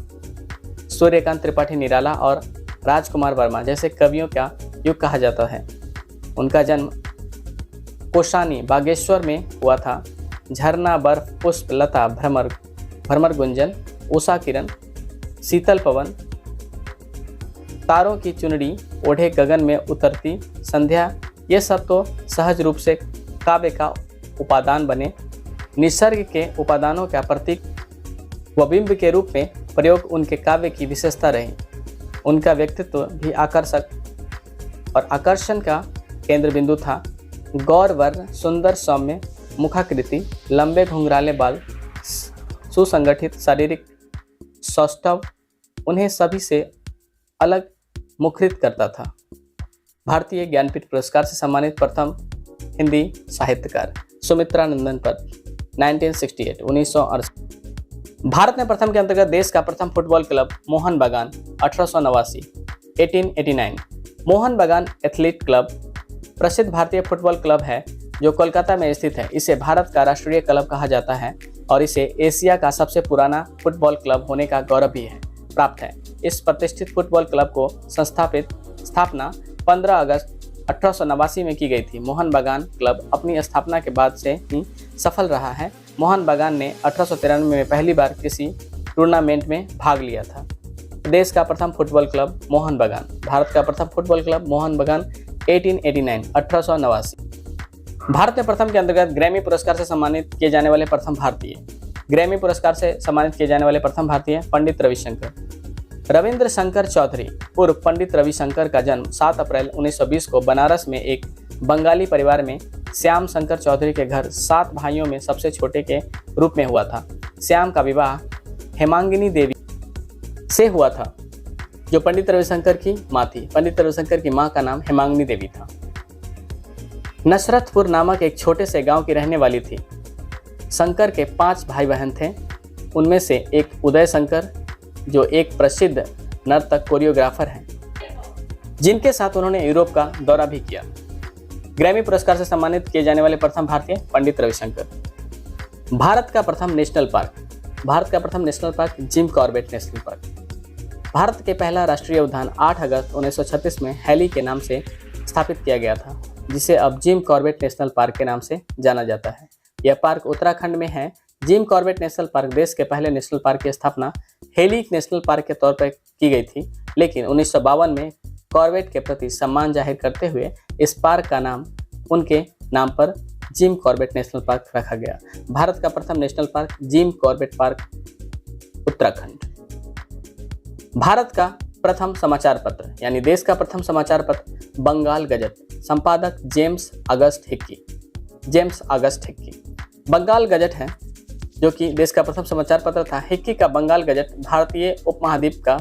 सूर्यकांत त्रिपाठी निराला और राजकुमार वर्मा जैसे कवियों का युग कहा जाता है। उनका जन्म कोशानी बागेश्वर में हुआ था। झरना, बर्फ, पुष्प, लता, भ्रमर गुंजन, उषा किरण, शीतल पवन, तारों की चुनरी, ओढ़े गगन में उतरती संध्या, ये सब तो सहज रूप से काव्य का उपादान बने। निसर्ग के उपादानों का प्रतीक व बिंब के रूप में प्रयोग उनके काव्य की विशेषता रही। उनका व्यक्तित्व भी आकर्षक और आकर्षण का केंद्र बिंदु था। गौर वर्ण, सुंदर सौम्य मुखाकृति, लंबे घुंघराले बाल, सुसंगठित शारीरिक सौष्ठव उन्हें सभी से अलग मुखरित करता था। भारतीय ज्ञानपीठ पुरस्कार से सम्मानित प्रथम हिंदी साहित्यकार सुमित्रा नंदन पंत 1968 1968। भारत में प्रथम के अंतर्गत देश का प्रथम फुटबॉल क्लब मोहन बागान 1889 1889। मोहन बागान एथलीट क्लब प्रसिद्ध भारतीय फुटबॉल क्लब है जो कोलकाता में स्थित है। इसे भारत का राष्ट्रीय क्लब कहा जाता है और इसे एशिया का सबसे पुराना फुटबॉल क्लब होने का गौरव भी प्राप्त है। इस प्रतिष्ठित फुटबॉल क्लब को स्थापना 15 अगस्त 1889 में की गई थी। मोहन बागान क्लब अपनी स्थापना के बाद से ही सफल रहा है। मोहन बागान ने 1893 में पहली बार किसी टूर्नामेंट में भाग लिया था। देश का प्रथम फुटबॉल क्लब मोहन बागान। भारत का प्रथम फुटबॉल क्लब मोहन बागान 1889। भारत में प्रथम के अंतर्गत ग्रैमी पुरस्कार से सम्मानित किए जाने वाले प्रथम भारतीय। ग्रैमी पुरस्कार से सम्मानित किए जाने वाले प्रथम भारतीय पंडित रविशंकर। रविंद्र शंकर चौधरी पूर्व पंडित रविशंकर का जन्म 7 अप्रैल 1920 को बनारस में एक बंगाली परिवार में श्याम शंकर चौधरी के घर 7 भाइयों में सबसे छोटे के रूप में हुआ था। श्याम का विवाह हेमांगिनी देवी से हुआ था जो पंडित रविशंकर की माँ थी। पंडित रविशंकर की माँ का नाम हेमांगिनी देवी था। नसरतपुर नामक एक छोटे से गांव की रहने वाली थी। शंकर के 5 भाई बहन थे। उनमें से एक उदय शंकर जो एक प्रसिद्ध नर्तक कोरियोग्राफर हैं जिनके साथ उन्होंने यूरोप का दौरा भी किया। ग्रैमी पुरस्कार से सम्मानित किए जाने वाले प्रथम भारतीय पंडित रविशंकर। भारत का प्रथम नेशनल पार्क। भारत का प्रथम national park Jim Corbett national park. Bharat के पहला राष्ट्रीय उद्यान 8 अगस्त 1936 में हैली के नाम से स्थापित किया गया था जिसे अब जिम कॉर्बेट नेशनल पार्क के नाम से जाना जाता है। यह पार्क उत्तराखंड में है। जिम कॉर्बेट नेशनल पार्क देश के पहले नेशनल पार्क की स्थापना हेली नेशनल पार्क के तौर पर की गई थी, लेकिन 1952 में कॉर्बेट के प्रति सम्मान जाहिर करते हुए इस पार्क का नाम उनके नाम पर जिम कॉर्बेट नेशनल पार्क रखा गया। भारत का प्रथम national park Jim Corbett park Uttarakhand. Bharat का प्रथम समाचार पत्र यानी देश का प्रथम समाचार पत्र बंगाल गजट। संपादक James August Hicky. Bengal gazette है जो कि देश का प्रथम समाचार पत्र था। हिक्की का बंगाल गजट भारतीय उपमहाद्वीप का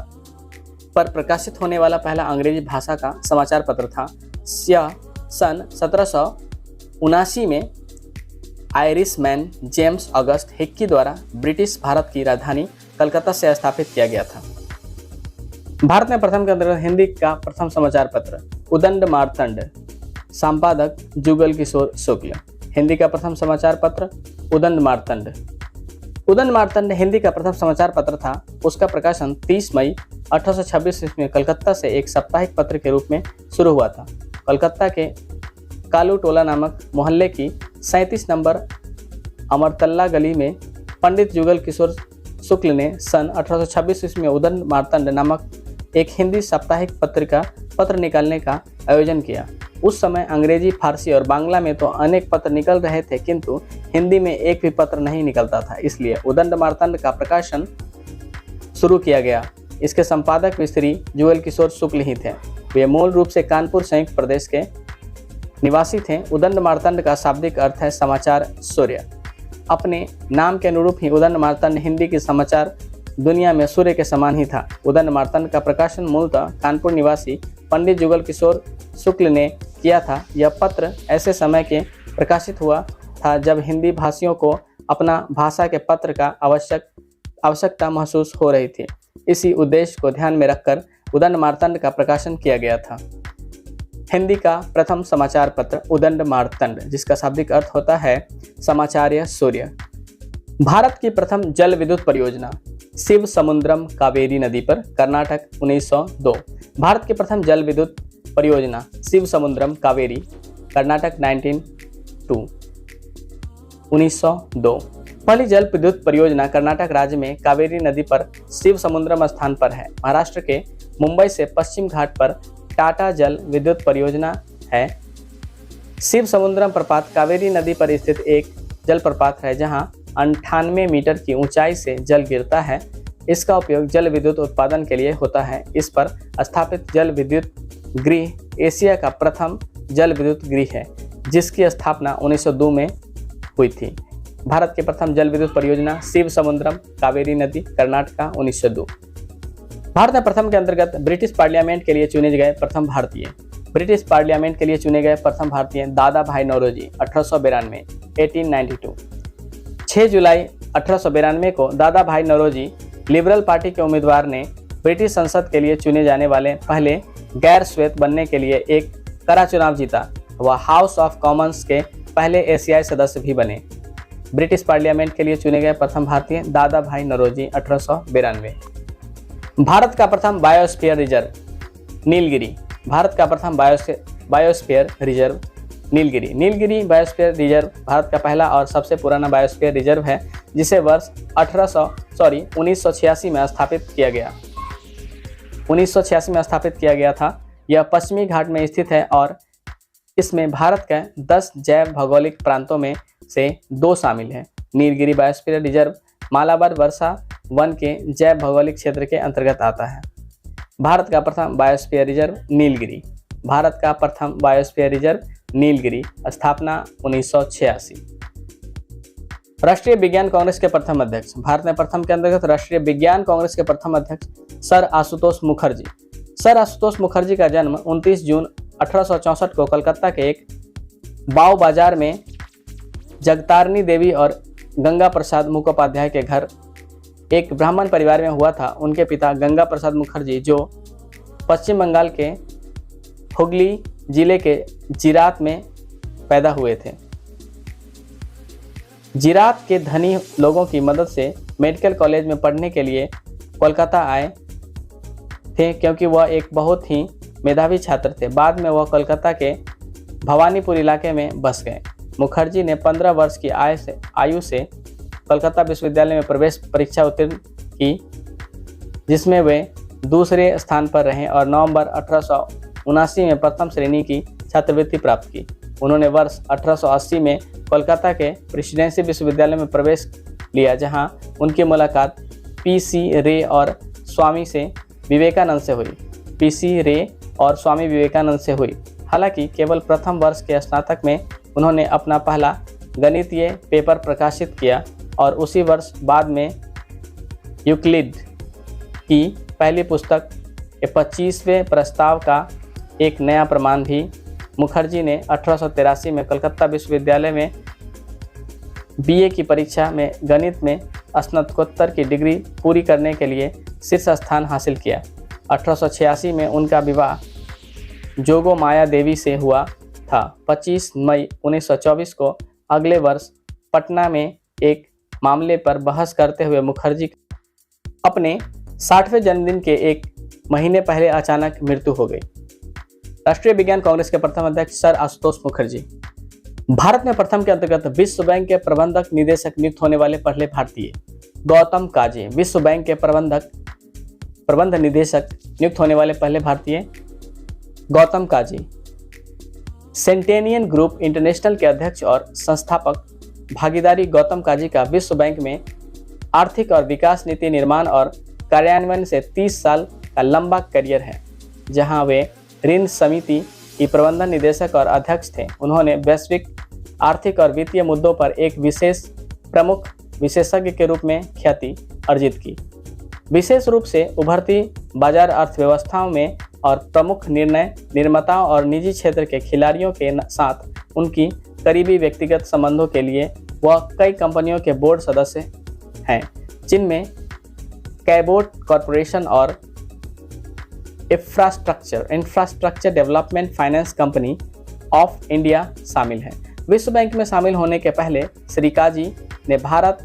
पर प्रकाशित होने वाला पहला अंग्रेजी भाषा का समाचार पत्र था। यह सन 1779 में आयरिशमैन जेम्स अगस्ट हिक्की द्वारा ब्रिटिश भारत की राजधानी कलकत्ता से स्थापित किया गया था। भारत में प्रथम के अंतर्गत हिंदी का प्रथम समाचार पत्र उदंड मार्तंड। संपादक जुगल किशोर शुक्ल। हिंदी का प्रथम समाचार पत्र उदंड मार्तंड हिंदी का प्रथम समाचार पत्र था। उसका प्रकाशन 30 मई 1826 में कलकत्ता से एक साप्ताहिक पत्र के रूप में शुरू हुआ था। कलकत्ता के कालू टोला नामक मोहल्ले की 37 नंबर अमरतल्ला गली में पंडित जुगल किशोर शुक्ल ने सन 1826 में उदंड मार्तंड नामक एक हिंदी साप्ताहिक पत्र निकालने का आयोजन किया। उस समय अंग्रेजी, फारसी और बांग्ला में तो अनेक पत्र निकल रहे थे, किंतु हिंदी में एक भी पत्र नहीं निकलता था। इसलिए उदंड मार्तंड का प्रकाशन शुरू किया गया। इसके संपादक भी श्री जुगल किशोर शुक्ल ही थे। वे मूल रूप से कानपुर संयुक्त प्रदेश के निवासी थे। उदंड मार्तंड का शाब्दिक अर्थ है समाचार सूर्य। अपने नाम के अनुरूप ही उदंड मार्तंड हिंदी की समाचार दुनिया में सूर्य के समान ही था। उदंड मार्तंड का प्रकाशन मूलतः कानपुर निवासी पंडित जुगल किशोर शुक्ल ने किया था। यह पत्र ऐसे समय के प्रकाशित हुआ था जब हिंदी भाषियों को अपना भाषा के पत्र का आवश्यकता महसूस हो रही थी। इसी उद्देश्य को ध्यान में रखकर उदंड मार्तंड का प्रकाशन किया गया था। हिंदी का प्रथम समाचार पत्र उदंड मार्तंड, जिसका शाब्दिक अर्थ होता है समाचार्य सूर्य। भारत की प्रथम जल विद्युत परियोजना शिव समुद्रम कावेरी नदी पर, कर्नाटक 1902। भारत की प्रथम जल विद्युत परियोजना शिव समुद्रम कावेरी, कर्नाटक 1902। पहली जल विद्युत परियोजना कर्नाटक राज्य में कावेरी नदी पर शिव समुद्रम स्थान पर है। महाराष्ट्र के मुंबई से पश्चिम घाट पर टाटा जल विद्युत परियोजना है। शिव समुद्रम प्रपात कावेरी नदी पर स्थित एक जलप्रपात है जहां 98 मीटर की ऊंचाई से जल गिरता है। इसका उपयोग जल विद्युत उत्पादन के लिए होता है। इस पर स्थापित जल विद्युत गृह एशिया का प्रथम जल विद्युत गृह है, जिसकी स्थापना 1902 में हुई थी। भारत की प्रथम जल विद्युत परियोजना शिव समुद्रम कावेरी नदी, कर्नाटक 1902। भारत में प्रथम के अंतर्गत ब्रिटिश पार्लियामेंट के लिए चुने गए प्रथम भारतीय। ब्रिटिश पार्लियामेंट के लिए चुने गए प्रथम भारतीय दादा भाई नौरोजी 1892 1892। 6 जुलाई 1892 को दादा भाई नौरोजी लिबरल पार्टी के उम्मीदवार ने ब्रिटिश संसद के लिए चुने जाने वाले पहले गैर श्वेत बनने के लिए एक कड़ा चुनाव जीता। वह हाउस ऑफ कॉमन्स के पहले एशियाई सदस्य भी बने। ब्रिटिश पार्लियामेंट के लिए चुने गए प्रथम भारतीय दादा भाई नौरोजी 1892। भारत का प्रथम बायोस्फीयर रिजर्व नीलगिरी। भारत का प्रथम biosphere reserve Nilgiri. Nilgiri biosphere reserve Bharat का पहला और सबसे पुराना बायोस्फीयर रिजर्व है, जिसे वर्ष 1986 में स्थापित किया गया। 1986 में स्थापित किया गया था। यह पश्चिमी घाट में स्थित है और इसमें भारत के 10 जैव भौगोलिक प्रांतों में से 2 शामिल हैं। नीलगिरी बायोस्फीयर रिजर्व मालाबार वर्षा वन के जैव भौगोलिक क्षेत्र के अंतर्गत आता है। भारत का प्रथम बायोस्फीयर रिजर्व नीलगिरी। भारत का प्रथम बायोस्फीयर रिजर्व नीलगिरी, स्थापना 1986। राष्ट्रीय विज्ञान कांग्रेस के प्रथम अध्यक्ष। भारत में प्रथम के अंतर्गत राष्ट्रीय विज्ञान कांग्रेस के प्रथम अध्यक्ष सर आशुतोष मुखर्जी। सर आशुतोष मुखर्जी का जन्म 29 जून 1864 को कलकत्ता के एक बाव बाजार में जगतारनी देवी और गंगा प्रसाद मुखोपाध्याय के घर एक ब्राह्मण परिवार में हुआ था। उनके पिता गंगा प्रसाद मुखर्जी, जो पश्चिम बंगाल के हुगली जिले के जिरात में पैदा हुए थे, जिरात के धनी लोगों की मदद से मेडिकल कॉलेज में पढ़ने के लिए कोलकाता आए थे, क्योंकि वह एक बहुत ही मेधावी छात्र थे। बाद में वह कोलकाता के भवानीपुर इलाके में बस गए। मुखर्जी ने 15 वर्ष की आयु से कोलकाता विश्वविद्यालय में प्रवेश परीक्षा उत्तीर्ण की, जिसमें वे दूसरे स्थान पर रहे और नवंबर 1879 में प्रथम श्रेणी की छात्रवृत्ति प्राप्त की। उन्होंने वर्ष 1880 में कोलकाता के प्रेसिडेंसी विश्वविद्यालय में प्रवेश लिया, जहां उनकी मुलाकात पीसी रे और स्वामी विवेकानंद से हुई। हालांकि केवल प्रथम वर्ष के स्नातक में उन्होंने अपना पहला गणितीय पेपर प्रकाशित किया और उसी वर्ष बाद में यूक्लिड की पहली पुस्तक के 25वें प्रस्ताव का एक नया प्रमाण भी। मुखर्जी ने 1883 में कलकत्ता विश्वविद्यालय में बीए की परीक्षा में गणित में स्नातकोत्तर की डिग्री पूरी करने के लिए शीर्ष स्थान हासिल किया। 1886 में उनका विवाह जोगो माया देवी से हुआ था। 25 मई 1924 को अगले वर्ष पटना में एक मामले पर बहस करते हुए मुखर्जी अपने 60वें जन्मदिन के एक महीने पहले अचानक मृत्यु हो गई। राष्ट्रीय विज्ञान कांग्रेस के प्रथम अध्यक्ष सर आशुतोष मुखर्जी। भारत में प्रथम के अंतर्गत विश्व बैंक के प्रबंधक निदेशक नियुक्त होने वाले पहले भारतीय। गौतम काजी। विश्व बैंक के प्रबंध निदेशक नियुक्त होने वाले पहले भारतीय गौतम काजी। सेंटेनियन ग्रुप इंटरनेशनल के अध्यक्ष और संस्थापक भागीदारी गौतम काजी का विश्व बैंक में आर्थिक और विकास नीति निर्माण और कार्यान्वयन से 30 साल का लंबा करियर है, जहां वे ऋण समिति की प्रबंधन निदेशक और अध्यक्ष थे। उन्होंने वैश्विक आर्थिक और वित्तीय मुद्दों पर एक प्रमुख विशेषज्ञ के रूप में ख्याति अर्जित की, विशेष रूप से उभरती बाजार अर्थव्यवस्थाओं में और प्रमुख निर्णय निर्माताओं और निजी क्षेत्र के खिलाड़ियों के साथ उनकी करीबी व्यक्तिगत संबंधों के लिए वह कई कंपनियों के बोर्ड सदस्य हैं, जिनमें कैबोट कॉरपोरेशन और infrastructure development finance company of India शामिल हैं। विश्व बैंक में शामिल होने के पहले श्री काजी ने भारत,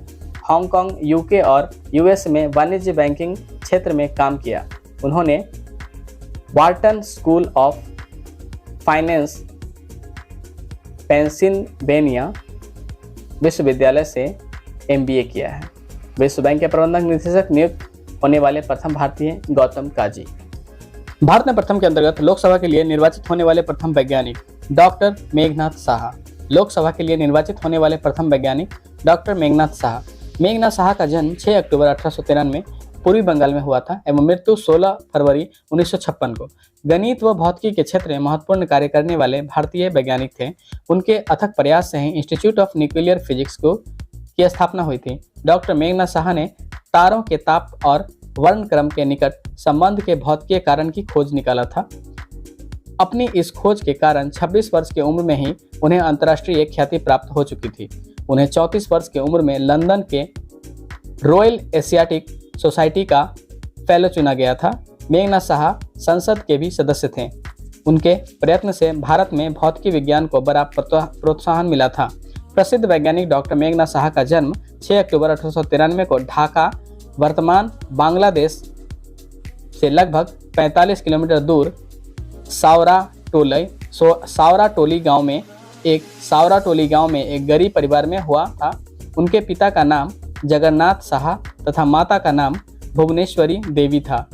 हांगकांग, यूके और यूएस में वाणिज्य बैंकिंग क्षेत्र में काम किया। उन्होंने Wharton school of finance, Pennsylvania विश्वविद्यालय से MBA किया है। विश्व बैंक के प्रबंधक निदेशक नियुक्त होने वाले प्रथम भारतीय गौतम काजी। भारत में प्रथम के अंतर्गत लोकसभा के लिए निर्वाचित होने वाले प्रथम वैज्ञानिक डॉक्टर मेघनाथ साहा। लोकसभा के लिए निर्वाचित होने वाले प्रथम वैज्ञानिक डॉक्टर मेघनाथ साहा। मेघनाथ साहा का जन्म 6 अक्टूबर 1893 पूर्वी बंगाल में हुआ था एवं मृत्यु 16 फरवरी 1956 को। गणित व भौतिकी के क्षेत्र में महत्वपूर्ण कार्य करने वाले भारतीय वैज्ञानिक थे। उनके अथक प्रयास से ही इंस्टीट्यूट ऑफ न्यूक्लियर फिजिक्स की स्थापना हुई थी। डॉक्टर मेघनाथ साहा ने तारों के ताप और वर्णक्रम के निकट संबंध के भौतिकीय कारण की खोज निकाला था। अपनी इस खोज के कारण 26 वर्ष की उम्र में ही उन्हें अंतर्राष्ट्रीय ख्याति प्राप्त हो चुकी थी। उन्हें 34 वर्ष की उम्र में लंदन के रॉयल एशियाटिक सोसाइटी का फेलो चुना गया था। मेघनाथ साहा संसद के भी सदस्य थे। उनके प्रयत्न से भारत में भौतिकी विज्ञान को बड़ा प्रोत्साहन मिला था। प्रसिद्ध वैज्ञानिक डॉक्टर मेघनाथ साहा का जन्म 6 अक्टूबर 1893 को ढाका, वर्तमान बांग्लादेश से लगभग 45 किलोमीटर दूर सावराटोली गांव में एक गरीब परिवार में हुआ था। उनके पिता का नाम जगन्नाथ साहा तथा माता का नाम भुवनेश्वरी देवी था।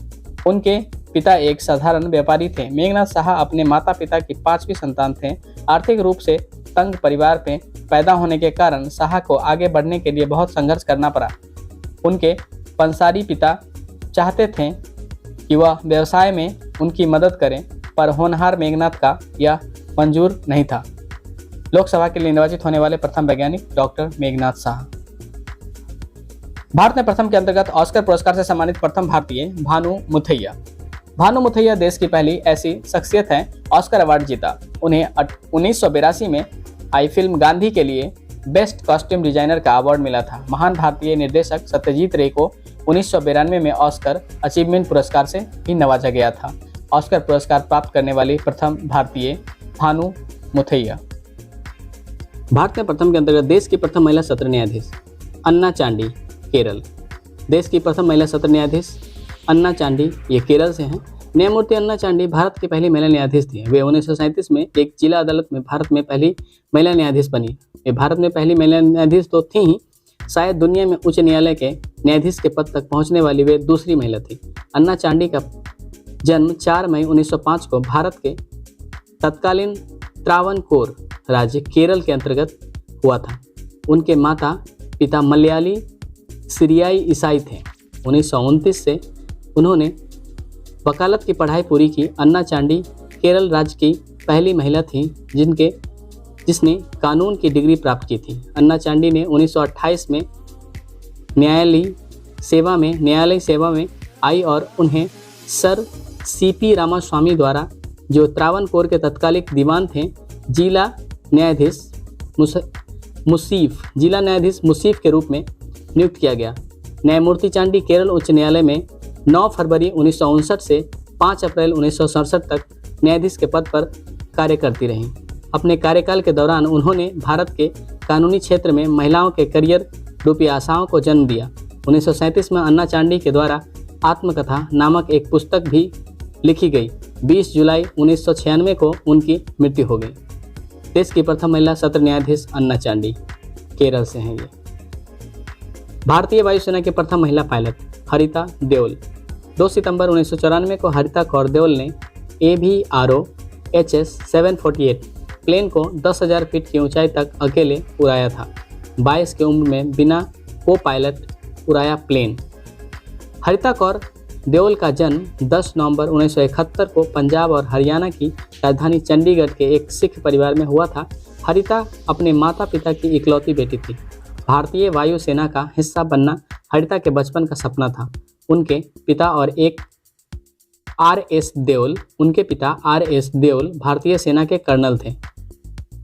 उनके पिता एक साधारण व्यापारी थे। मेघनाथ साहा अपने माता पिता की 5वीं संतान थे। आर्थिक रूप से तंग परिवार में पैदा होने के कारण साहा को आगे बढ़ने के लिए बहुत संघर्ष करना पड़ा। उनके पंसारी पिता चाहते थे कि वह व्यवसाय में उनकी मदद करें, पर होनहार मेघनाथ का यह मंजूर नहीं था। लोकसभा के लिए निर्वाचित होने वाले प्रथम वैज्ञानिक डॉक्टर मेघनाथ साहा। भारत में प्रथम के अंतर्गत ऑस्कर पुरस्कार से सम्मानित प्रथम भारतीय भानु मुथैया। भानु मुथैया देश की पहली ऐसी शख्सियत है ऑस्कर अवार्ड जीता। उन्हें 1982 में आई फिल्म गांधी के लिए बेस्ट कॉस्ट्यूम डिजाइनर का अवार्ड मिला था। महान भारतीय निर्देशक सत्यजीत रे को 1992 में ऑस्कर अचीवमेंट पुरस्कार से भी नवाजा गया था। ऑस्कर पुरस्कार प्राप्त करने वाली प्रथम भारतीय भानु मुथैया। भारत में प्रथम के अंतर्गत देश की प्रथम महिला सत्र न्यायाधीश अन्ना चांडी, केरल। देश की प्रथम महिला सत्र न्यायाधीश अन्ना चांडी ये केरल से हैं। न्यायमूर्ति अन्ना चांडी भारत की पहली महिला न्यायाधीश थी। वे 1937 में एक जिला अदालत में भारत में पहली महिला न्यायाधीश बनी। वे भारत में पहली महिला न्यायाधीश तो थी ही, शायद दुनिया में उच्च न्यायालय के न्यायाधीश के पद तक पहुंचने वाली वे दूसरी महिला थी। अन्ना चांडी का जन्म 4 मई 1905 को भारत के तत्कालीन त्रावणकोर राज्य केरल के अंतर्गत हुआ था। उनके माता पिता मलयाली सीरियाई ईसाई थे। 1929 से उन्होंने वकालत की पढ़ाई पूरी की। अन्ना चांडी केरल राज्य की पहली महिला थी जिसने कानून की डिग्री प्राप्त की थी। अन्ना चांडी ने 1928 में न्यायालयी सेवा में आई और उन्हें सर CP रामास्वामी द्वारा, जो त्रावणकोर के तत्कालिक दीवान थे, जिला न्यायाधीश मुसीफ के रूप में नियुक्त किया गया। न्यायमूर्ति चांडी केरल उच्च न्यायालय में 9 फरवरी 1959 से 5 अप्रैल 1967 तक न्यायाधीश के पद पर कार्य करती रहीं। अपने कार्यकाल के दौरान उन्होंने भारत के कानूनी क्षेत्र में महिलाओं के करियर रूपी आशाओं को जन्म दिया। 1937 में अन्ना चांडी के द्वारा आत्मकथा नामक एक पुस्तक भी लिखी गई। 20 जुलाई 1996 को उनकी मृत्यु हो गई। देश की प्रथम महिला सत्र न्यायाधीश अन्ना चांडी केरल से हैं। ये भारतीय वायुसेना की प्रथम महिला पायलट हरिता देओल। 2 सितंबर 1994 को हरिता कौर देओल ने AVRO HS-748 प्लेन को 10,000 फीट की ऊंचाई तक अकेले उड़ाया था। 22 की उम्र में बिना को पायलट उड़ाया प्लेन। हरिता कौर देओल का जन्म 10 नवंबर 1971 को पंजाब और हरियाणा की राजधानी चंडीगढ़ के एक सिख परिवार में हुआ था। हरिता अपने माता पिता की इकलौती बेटी थी। भारतीय वायुसेना का हिस्सा बनना हरिता के बचपन का सपना था। उनके पिता RS देओल भारतीय सेना के कर्नल थे।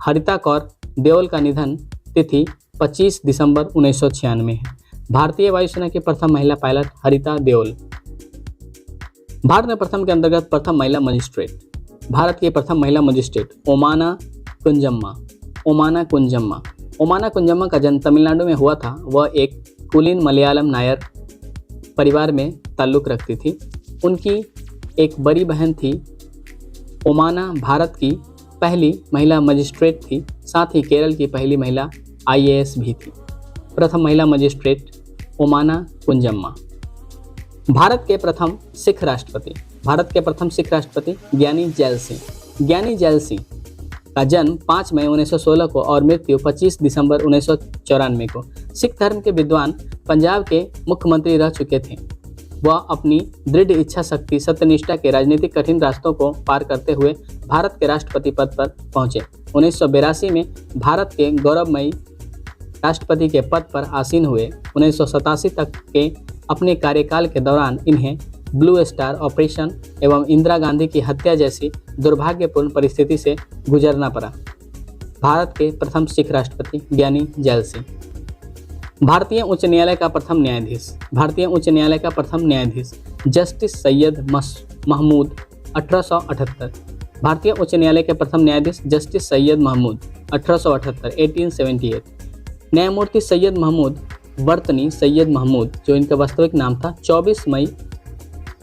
हरिता कौर देओल का निधन तिथि 25 दिसंबर 1996 है। भारतीय वायुसेना की प्रथम महिला पायलट हरिता देओल। भारत में प्रथम के अंतर्गत प्रथम महिला मजिस्ट्रेट। भारत की प्रथम महिला मजिस्ट्रेट ओमाना कुंजम्मा। ओमाना कुंजम्मा। ओमाना कुंजम्मा का जन्म तमिलनाडु में हुआ था। वह एक कुलीन मलयालम नायर परिवार में ताल्लुक़ रखती थी। उनकी एक बड़ी बहन थी। ओमाना भारत की पहली महिला मजिस्ट्रेट थी, साथ ही केरल की पहली महिला IAS भी थी। प्रथम महिला मजिस्ट्रेट ओमाना कुंजम्मा। भारत के प्रथम सिख राष्ट्रपति। भारत के प्रथम सिख राष्ट्रपति ज्ञानी जैल सिंह। ज्ञानी जैल सिंह का जन्म 5 मई 1916 को और मृत्यु 25 दिसंबर 1994 को। सिख धर्म के विद्वान पंजाब के मुख्यमंत्री रह चुके थे। वह अपनी दृढ़ इच्छा शक्ति, सत्यनिष्ठा के राजनीतिक कठिन रास्तों को पार करते हुए भारत के राष्ट्रपति पद पर पहुंचे। 1982 में भारत के गौरवमयी राष्ट्रपति के पद पर आसीन हुए। 1987 तक के अपने कार्यकाल के दौरान इन्हें ब्लू स्टार ऑपरेशन एवं इंदिरा गांधी की हत्या जैसी दुर्भाग्यपूर्ण परिस्थिति से गुजरना पड़ा। भारत के प्रथम सिख राष्ट्रपति ज्ञानी जैल सिंह। भारतीय उच्च न्यायालय का प्रथम न्यायाधीश। भारतीय उच्च न्यायालय का प्रथम न्यायाधीश जस्टिस सैयद महमूद 1878। भारतीय उच्च न्यायालय के प्रथम न्यायाधीश जस्टिस सैयद महमूद 1878। न्यायमूर्ति सैयद महमूद वर्तनी सैयद महमूद, जो इनका वास्तविक नाम था, 24 मई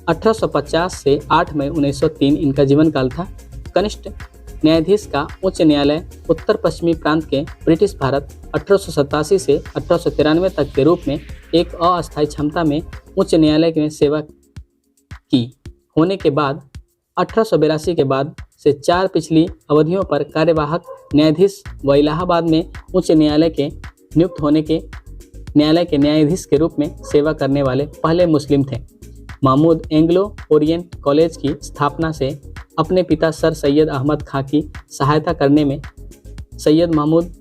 1850 से 8 मई 1903 इनका जीवन काल था। कनिष्ठ न्यायाधीश का उच्च न्यायालय उत्तर पश्चिमी प्रांत के ब्रिटिश भारत 1887 से 1893 तक के रूप में एक अस्थायी क्षमता में उच्च न्यायालय में सेवा की होने के बाद 1882 के बाद से 4 पिछली अवधियों पर कार्यवाहक न्यायाधीश व इलाहाबाद में उच्च न्यायालय के नियुक्त होने के न्यायालय के न्यायाधीश के रूप में सेवा करने वाले पहले मुस्लिम थे। महमूद एंग्लो ओरिएंट कॉलेज की स्थापना से अपने पिता सर सैयद अहमद खां की सहायता करने में सैयद महमूद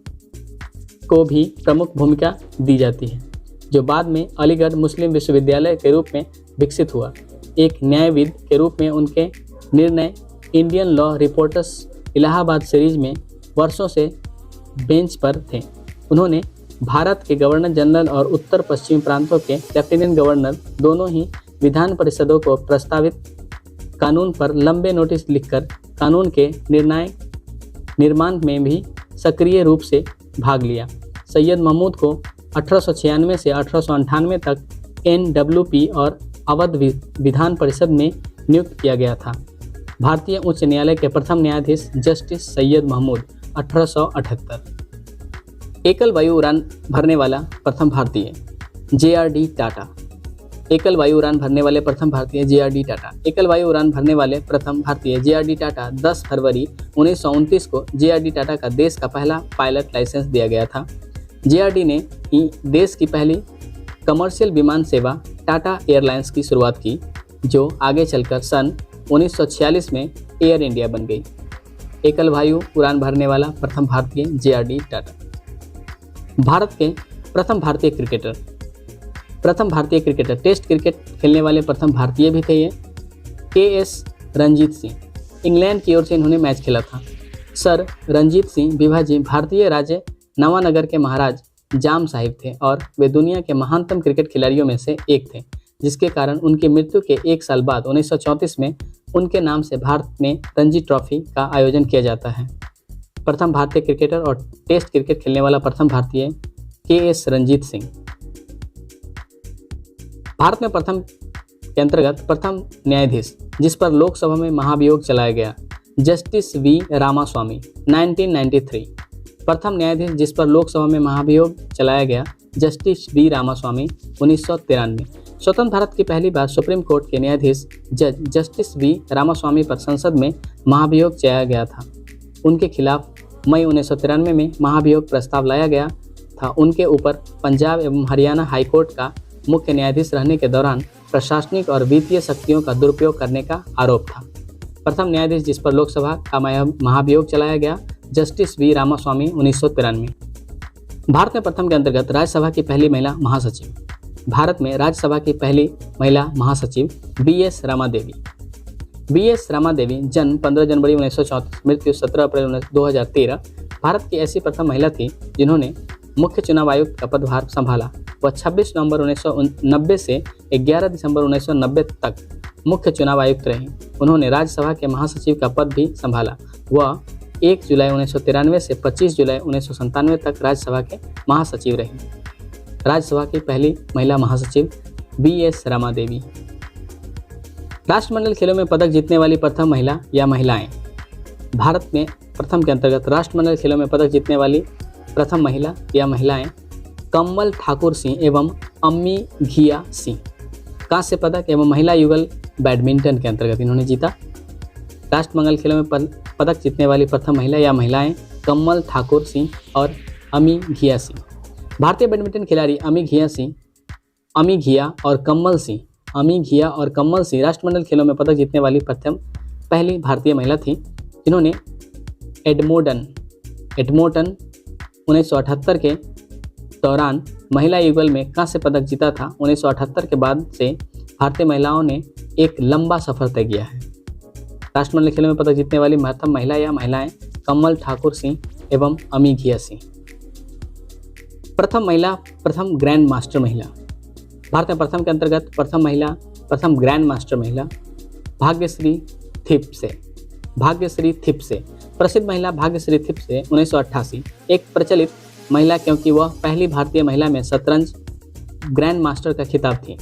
को भी प्रमुख भूमिका दी जाती है, जो बाद में अलीगढ़ मुस्लिम विश्वविद्यालय के रूप में विकसित हुआ। एक न्यायविद के रूप में उनके निर्णय Indian law reporters Allahabad series में वर्षों से बेंच पर थे। उन्होंने भारत के गवर्नर जनरल और उत्तर पश्चिमी प्रांतों के लेफ्टिनेंट गवर्नर दोनों ही विधान परिषदों को प्रस्तावित कानून पर लंबे नोटिस लिखकर कानून के निर्माण में भी सक्रिय रूप से भाग लिया। सैयद महमूद को 1896 से 1898 तक NWP और अवध विधान परिषद में नियुक्त किया गया था। भारतीय उच्च न्यायालय के प्रथम न्यायाधीश जस्टिस सैयद महमूद 1878। एकल वायु उड़ान भरने वाला प्रथम भारतीय JRD टाटा। एकल वायु उड़ान भरने वाले प्रथम भारतीय JRD टाटा। एकल वायु उड़ान भरने वाले प्रथम भारतीय JRD टाटा 10 फरवरी 1929 को JRD टाटा का देश का पहला पायलट लाइसेंस दिया गया था। JRD ने देश की पहली कमर्शियल विमान सेवा टाटा एयरलाइंस की शुरुआत की, जो आगे चलकर सन 1946 में एयर इंडिया बन गई। एकल वायु उड़ान भरने वाला प्रथम भारतीय JRD टाटा। भारत के प्रथम भारतीय क्रिकेटर। प्रथम भारतीय क्रिकेटर टेस्ट क्रिकेट खेलने वाले प्रथम भारतीय भी थे ये KS रणजीत सिंह। इंग्लैंड की ओर से इन्होंने मैच खेला था। सर रणजीत सिंह विभाजी भारतीय राज्य नवानगर के महाराज जाम साहिब थे और वे दुनिया के महानतम क्रिकेट खिलाड़ियों में से एक थे, जिसके कारण उनकी मृत्यु के 1 साल बाद 1934 में उनके नाम से भारत में रणजी ट्रॉफी का आयोजन किया जाता है। प्रथम भारतीय क्रिकेटर और टेस्ट क्रिकेट खेलने वाला प्रथम भारतीय KS रणजीत सिंह। भारत में प्रथम के अंतर्गत प्रथम न्यायाधीश जिस पर लोकसभा में महाभियोग चलाया गया जस्टिस V रामास्वामी 1993। प्रथम न्यायाधीश जिस पर लोकसभा में महाभियोग चलाया गया जस्टिस V रामास्वामी 1993। स्वतंत्र भारत की पहली बार सुप्रीम कोर्ट के न्यायाधीश जज जस्टिस V रामास्वामी पर संसद में महाभियोग चलाया गया था। उनके खिलाफ मई 1993 में महाभियोग प्रस्ताव लाया गया था। उनके ऊपर पंजाब एवं हरियाणा हाईकोर्ट का मुख्य न्यायाधीश रहने के दौरान प्रशासनिक और वित्तीय शक्तियों का दुरुपयोग करने का आरोप था। प्रथम न्यायाधीश जिस पर लोकसभा का महाभियोग चलाया गया जस्टिस V रामास्वामी 1993। भारत में प्रथम के अंतर्गत राज्यसभा की पहली महिला महासचिव। भारत में राज्यसभा की पहली महिला महासचिव BS रमादेवी। BS रमादेवी जन्म 15 जनवरी 1934, मृत्यु 17 अप्रैल 2013। भारत की ऐसी प्रथम महिला थी जिन्होंने मुख्य चुनाव आयुक्त का पदभार संभाला। वह 26 नवंबर 1990 से 11 दिसंबर 1990 तक मुख्य चुनाव आयुक्त रहे। उन्होंने राज्यसभा के महासचिव का पद भी संभाला। वह 1 जुलाई 1993 से 25 जुलाई 1997 तक राज्यसभा के महासचिव रही। राज्यसभा की पहली महिला महासचिव BS रमा देवी। राष्ट्रमंडल खेलों में पदक जीतने वाली प्रथम महिला या महिलाएं। भारत में प्रथम के अंतर्गत राष्ट्रमंडल खेलों में पदक जीतने वाली प्रथम महिला या महिलाएं कमल ठाकुर सिंह एवं अम्मी घिया सिंह। कांस्य पदक एवं महिला युगल बैडमिंटन के अंतर्गत इन्होंने जीता। राष्ट्रमंडल खेलों में पदक जीतने वाली प्रथम महिला या महिलाएं कमल ठाकुर सिंह और अमी घिया सिंह। भारतीय बैडमिंटन खिलाड़ी अमी घिया और कमल सिंह राष्ट्रमंडल खेलों में पदक जीतने वाली पहली भारतीय महिला थी, जिन्होंने एडमोंटन 1978 के दौरान महिला युगल में कांस्य पदक जीता था। 1978 के बाद से भारतीय महिलाओं ने एक लंबा सफर तय किया है। राष्ट्रमंडल खेलों में पदक जीतने वाली महत्तम महिला या महिलाएं कमल ठाकुर सिंह एवं अमी घिया सिंह। प्रथम ग्रैंड मास्टर महिला। भारत में प्रथम के अंतर्गत प्रथम ग्रैंड मास्टर महिला भाग्यश्री थिप्से। प्रसिद्ध महिला भाग्यश्री थिप्से 1988 एक प्रचलित महिला, क्योंकि वह पहली भारतीय महिला में शतरंज ग्रैंड मास्टर का खिताब थी।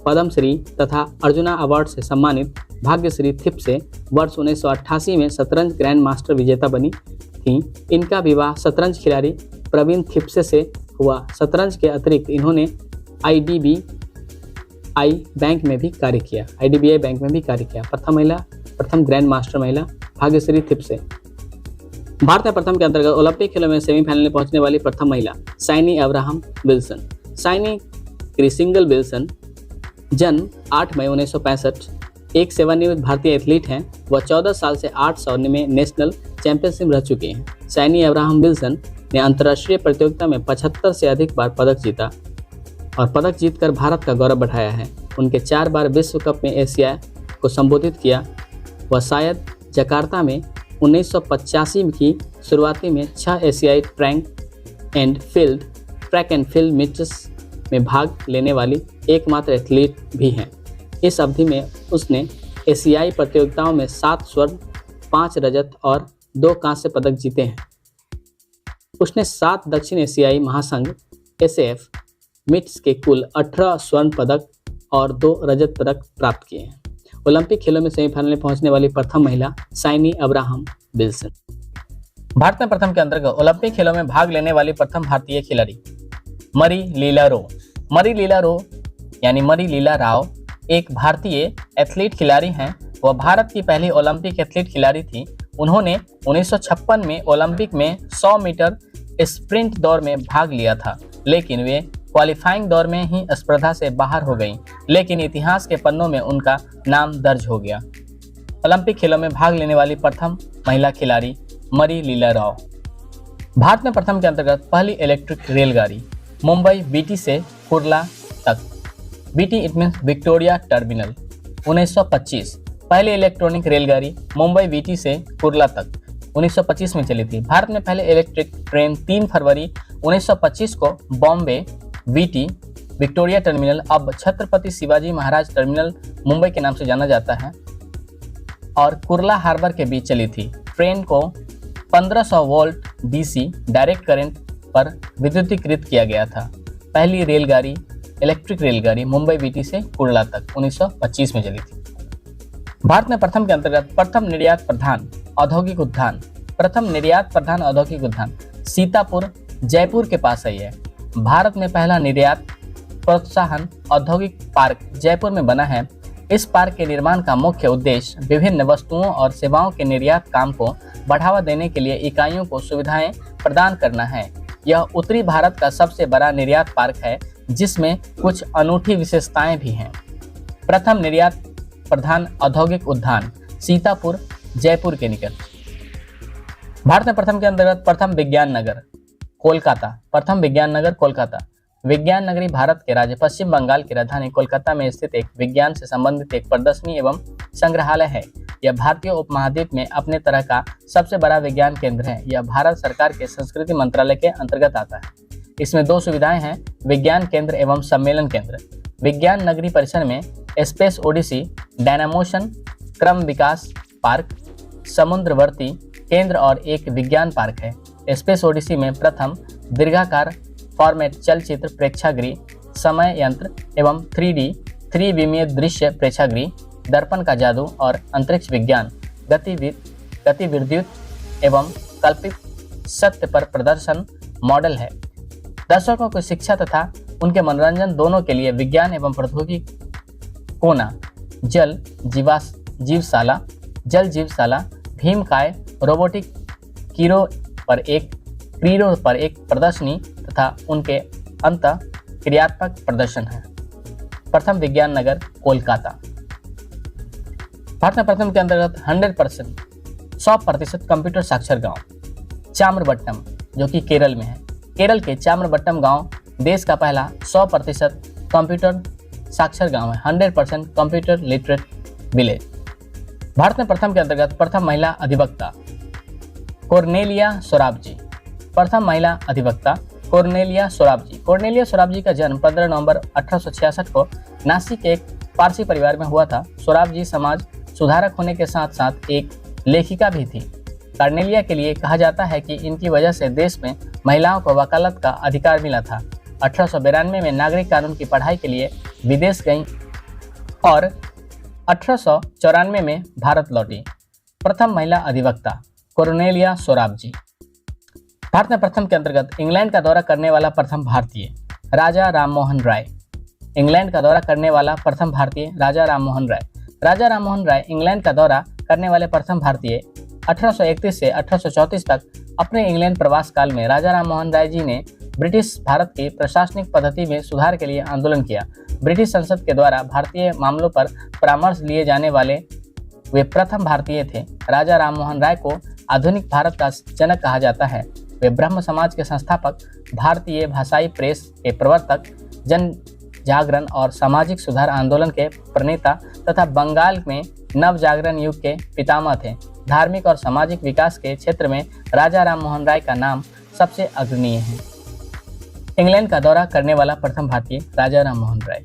पद्मश्री तथा अर्जुना अवार्ड से सम्मानित भाग्यश्री थिप्से वर्ष 1988 में शतरंज ग्रैंड मास्टर विजेता बनी थी। इनका विवाह शतरंज खिलाड़ी प्रवीण थिप्से से हुआ। शतरंज के अतिरिक्त इन्होंने IDBI बैंक में भी कार्य किया। प्रथम ग्रैंड मास्टर महिला भाग्यश्री थिप्से। भारत में प्रथम के अंतर्गत ओलंपिक खेलों में सेमीफाइनल में पहुंचने वाली प्रथम महिला Shiny Abraham Wilson. Shiny Kurisingal Wilson जन्म 8 मई 1965 एक सेवानिवृत्त भारतीय एथलीट हैं। वह 14 साल से 800 में नेशनल चैंपियनशिप रह चुके हैं। साइनी अब्राहम विल्सन ने अंतर्राष्ट्रीय प्रतियोगिता में 75 से अधिक बार पदक जीता और पदक जीतकर भारत का गौरव बढ़ाया है। उनके 4 बार विश्व कप में एशिया को संबोधित किया। वह शायद जकार्ता में 1985 की शुरुआती में 6 एशियाई ट्रैक एंड फील्ड मीट्स में भाग लेने वाली एकमात्र एथलीट भी हैं। इस अवधि में उसने एशियाई प्रतियोगिताओं में 7 स्वर्ण, 5 रजत और 2 कांस्य पदक जीते हैं। उसने 7 दक्षिण एशियाई महासंघ SAF मिट्स के कुल 18 स्वर्ण पदक और 2 रजत पदक प्राप्त किए हैं। ओलंपिक खेलों में सेमीफाइनल में पहुंचने वाली प्रथम महिला साइनी अब्राहम विल्सन। भारत में प्रथम के अंतर्गत ओलंपिक खेलों में भाग लेने वाली प्रथम भारतीय खिलाड़ी मरी लीला राव एक भारतीय एथलीट खिलाड़ी हैं। वह भारत की पहली ओलंपिक एथलीट खिलाड़ी थी। उन्होंने 1956 में ओलंपिक में 100 मीटर स्प्रिंट दौड़ में भाग लिया था, लेकिन वे क्वालिफाइंग दौर में ही स्पर्धा से बाहर हो गईं, लेकिन इतिहास के पन्नों में उनका नाम दर्ज हो गया। ओलंपिक खेलों में भाग लेने वाली प्रथम महिला खिलाड़ी मरी लीला राव। भारत में प्रथम के अंतर्गत पहली इलेक्ट्रिक रेलगाड़ी मुंबई BT से कुर्ला तक। BT it means Victoria terminal. 1925 पहली इलेक्ट्रॉनिक रेलगाड़ी मुंबई BT से कुर्ला तक 1925 में चली थी। भारत में पहले इलेक्ट्रिक ट्रेन 3 फरवरी 1925 को बॉम्बे VT विक्टोरिया टर्मिनल, अब छत्रपति शिवाजी महाराज टर्मिनल मुंबई के नाम से जाना जाता है, और कुर्ला हार्बर के बीच चली थी। ट्रेन को 1500 वोल्ट DC डायरेक्ट करंट पर विद्युतीकृत किया गया था। पहली रेलगाड़ी इलेक्ट्रिक रेलगाड़ी मुंबई BT से कुर्ला तक 1925 में चली थी। भारत में प्रथम के अंतर्गत प्रथम निर्यात प्रधान औद्योगिक उद्यान सीतापुर जयपुर के पास है। भारत में पहला निर्यात प्रोत्साहन औद्योगिक पार्क जयपुर में बना है। इस पार्क के निर्माण का मुख्य उद्देश्य विभिन्न वस्तुओं और सेवाओं के निर्यात काम को बढ़ावा देने के लिए इकाइयों को सुविधाएं प्रदान करना है। यह उत्तरी भारत का सबसे बड़ा निर्यात पार्क है, जिसमें कुछ अनूठी विशेषताएं भी हैं। प्रथम निर्यात प्रधान औद्योगिक उद्यान सीतापुर जयपुर के निकट। भारत में प्रथम के अंतर्गत प्रथम विज्ञान नगर कोलकाता। विज्ञान नगरी भारत के राज्य पश्चिम बंगाल की राजधानी कोलकाता में स्थित एक विज्ञान से संबंधित एक प्रदर्शनी एवं संग्रहालय है। यह भारतीय उपमहाद्वीप में अपने तरह का सबसे बड़ा विज्ञान केंद्र है। यह भारत सरकार के संस्कृति मंत्रालय के अंतर्गत आता है। इसमें 2 सुविधाएं हैं, विज्ञान केंद्र एवं सम्मेलन केंद्र। विज्ञान नगरी परिसर में स्पेस ओडिसी, डायनामोशन, क्रम विकास पार्क, समुद्रवर्ती केंद्र और एक विज्ञान पार्क है। स्पेस ओडिसी में प्रथम दीर्घाकार फॉर्मेट चलचित्र प्रेक्षागृह, समय यंत्र एवं 3D त्रिविमीय दृश्य प्रेक्षागृह, दर्पण का जादू और अंतरिक्ष विज्ञान, गतिविद्युत एवं कल्पित सत्य पर प्रदर्शन मॉडल है। दर्शकों को शिक्षा तथा उनके मनोरंजन दोनों के लिए विज्ञान एवं प्रौद्योगिकी कोना, जल जीवशाला, भीमकाय रोबोटिक कीरो पर एक प्रदर्शनी तथा उनके अंत क्रियात्मक प्रदर्शन है। प्रथम विज्ञान नगर कोलकाता। भारत में प्रथम के अंतर्गत 100% कंप्यूटर साक्षर गांव चाम्रबट्टम, जो कि केरल में है। केरल के चाम्रबट्टम गांव देश का पहला 100% कंप्यूटर साक्षर गांव है, 100% कंप्यूटर लिटरेट विलेज। भारत में प्रथम के अंतर्गत प्रथम महिला अधिवक्ता कोर्नेलिया सोराबजी। प्रथम महिला अधिवक्ता कोर्नेलिया सोराबजी। कोर्नेलिया सोराबजी का जन्म 15 नवंबर 1866 को नासिक के एक पारसी परिवार में हुआ था। सोराबजी समाज सुधारक होने के साथ साथ एक लेखिका भी थी। कॉर्नेलिया के लिए कहा जाता है कि इनकी वजह से देश में महिलाओं को वकालत का अधिकार मिला था। 1892 में नागरिक कानून की पढ़ाई के लिए विदेश गईं और 1894 में भारत लौटी। प्रथम महिला अधिवक्ता कोर्नेलिया सोराबजी। भारत में प्रथम के अंतर्गत इंग्लैंड का दौरा करने वाला प्रथम भारतीय राजा राममोहन राय। इंग्लैंड का दौरा करने वाला प्रथम भारतीय राजा राममोहन राय। राजा राममोहन राय इंग्लैंड का दौरा करने वाले प्रथम भारतीय। 1831 से 1834 तक अपने इंग्लैंड प्रवास काल में राजा राममोहन राय जी ने ब्रिटिश भारत की प्रशासनिक पद्धति में सुधार के लिए आंदोलन किया। ब्रिटिश संसद के द्वारा भारतीय मामलों पर परामर्श लिए जाने वाले वे प्रथम भारतीय थे। राजा राममोहन राय को आधुनिक भारत का जनक कहा जाता है। वे ब्रह्म समाज के संस्थापक, भारतीय भाषाई प्रेस के प्रवर्तक, जन जागरण और सामाजिक सुधार आंदोलन के प्रणेता तथा बंगाल में नव जागरण युग के पितामह थे। धार्मिक और सामाजिक विकास के क्षेत्र में राजा राममोहन राय का नाम सबसे अग्रणीय है। इंग्लैंड का दौरा करने वाला प्रथम भारतीय राजा राममोहन राय।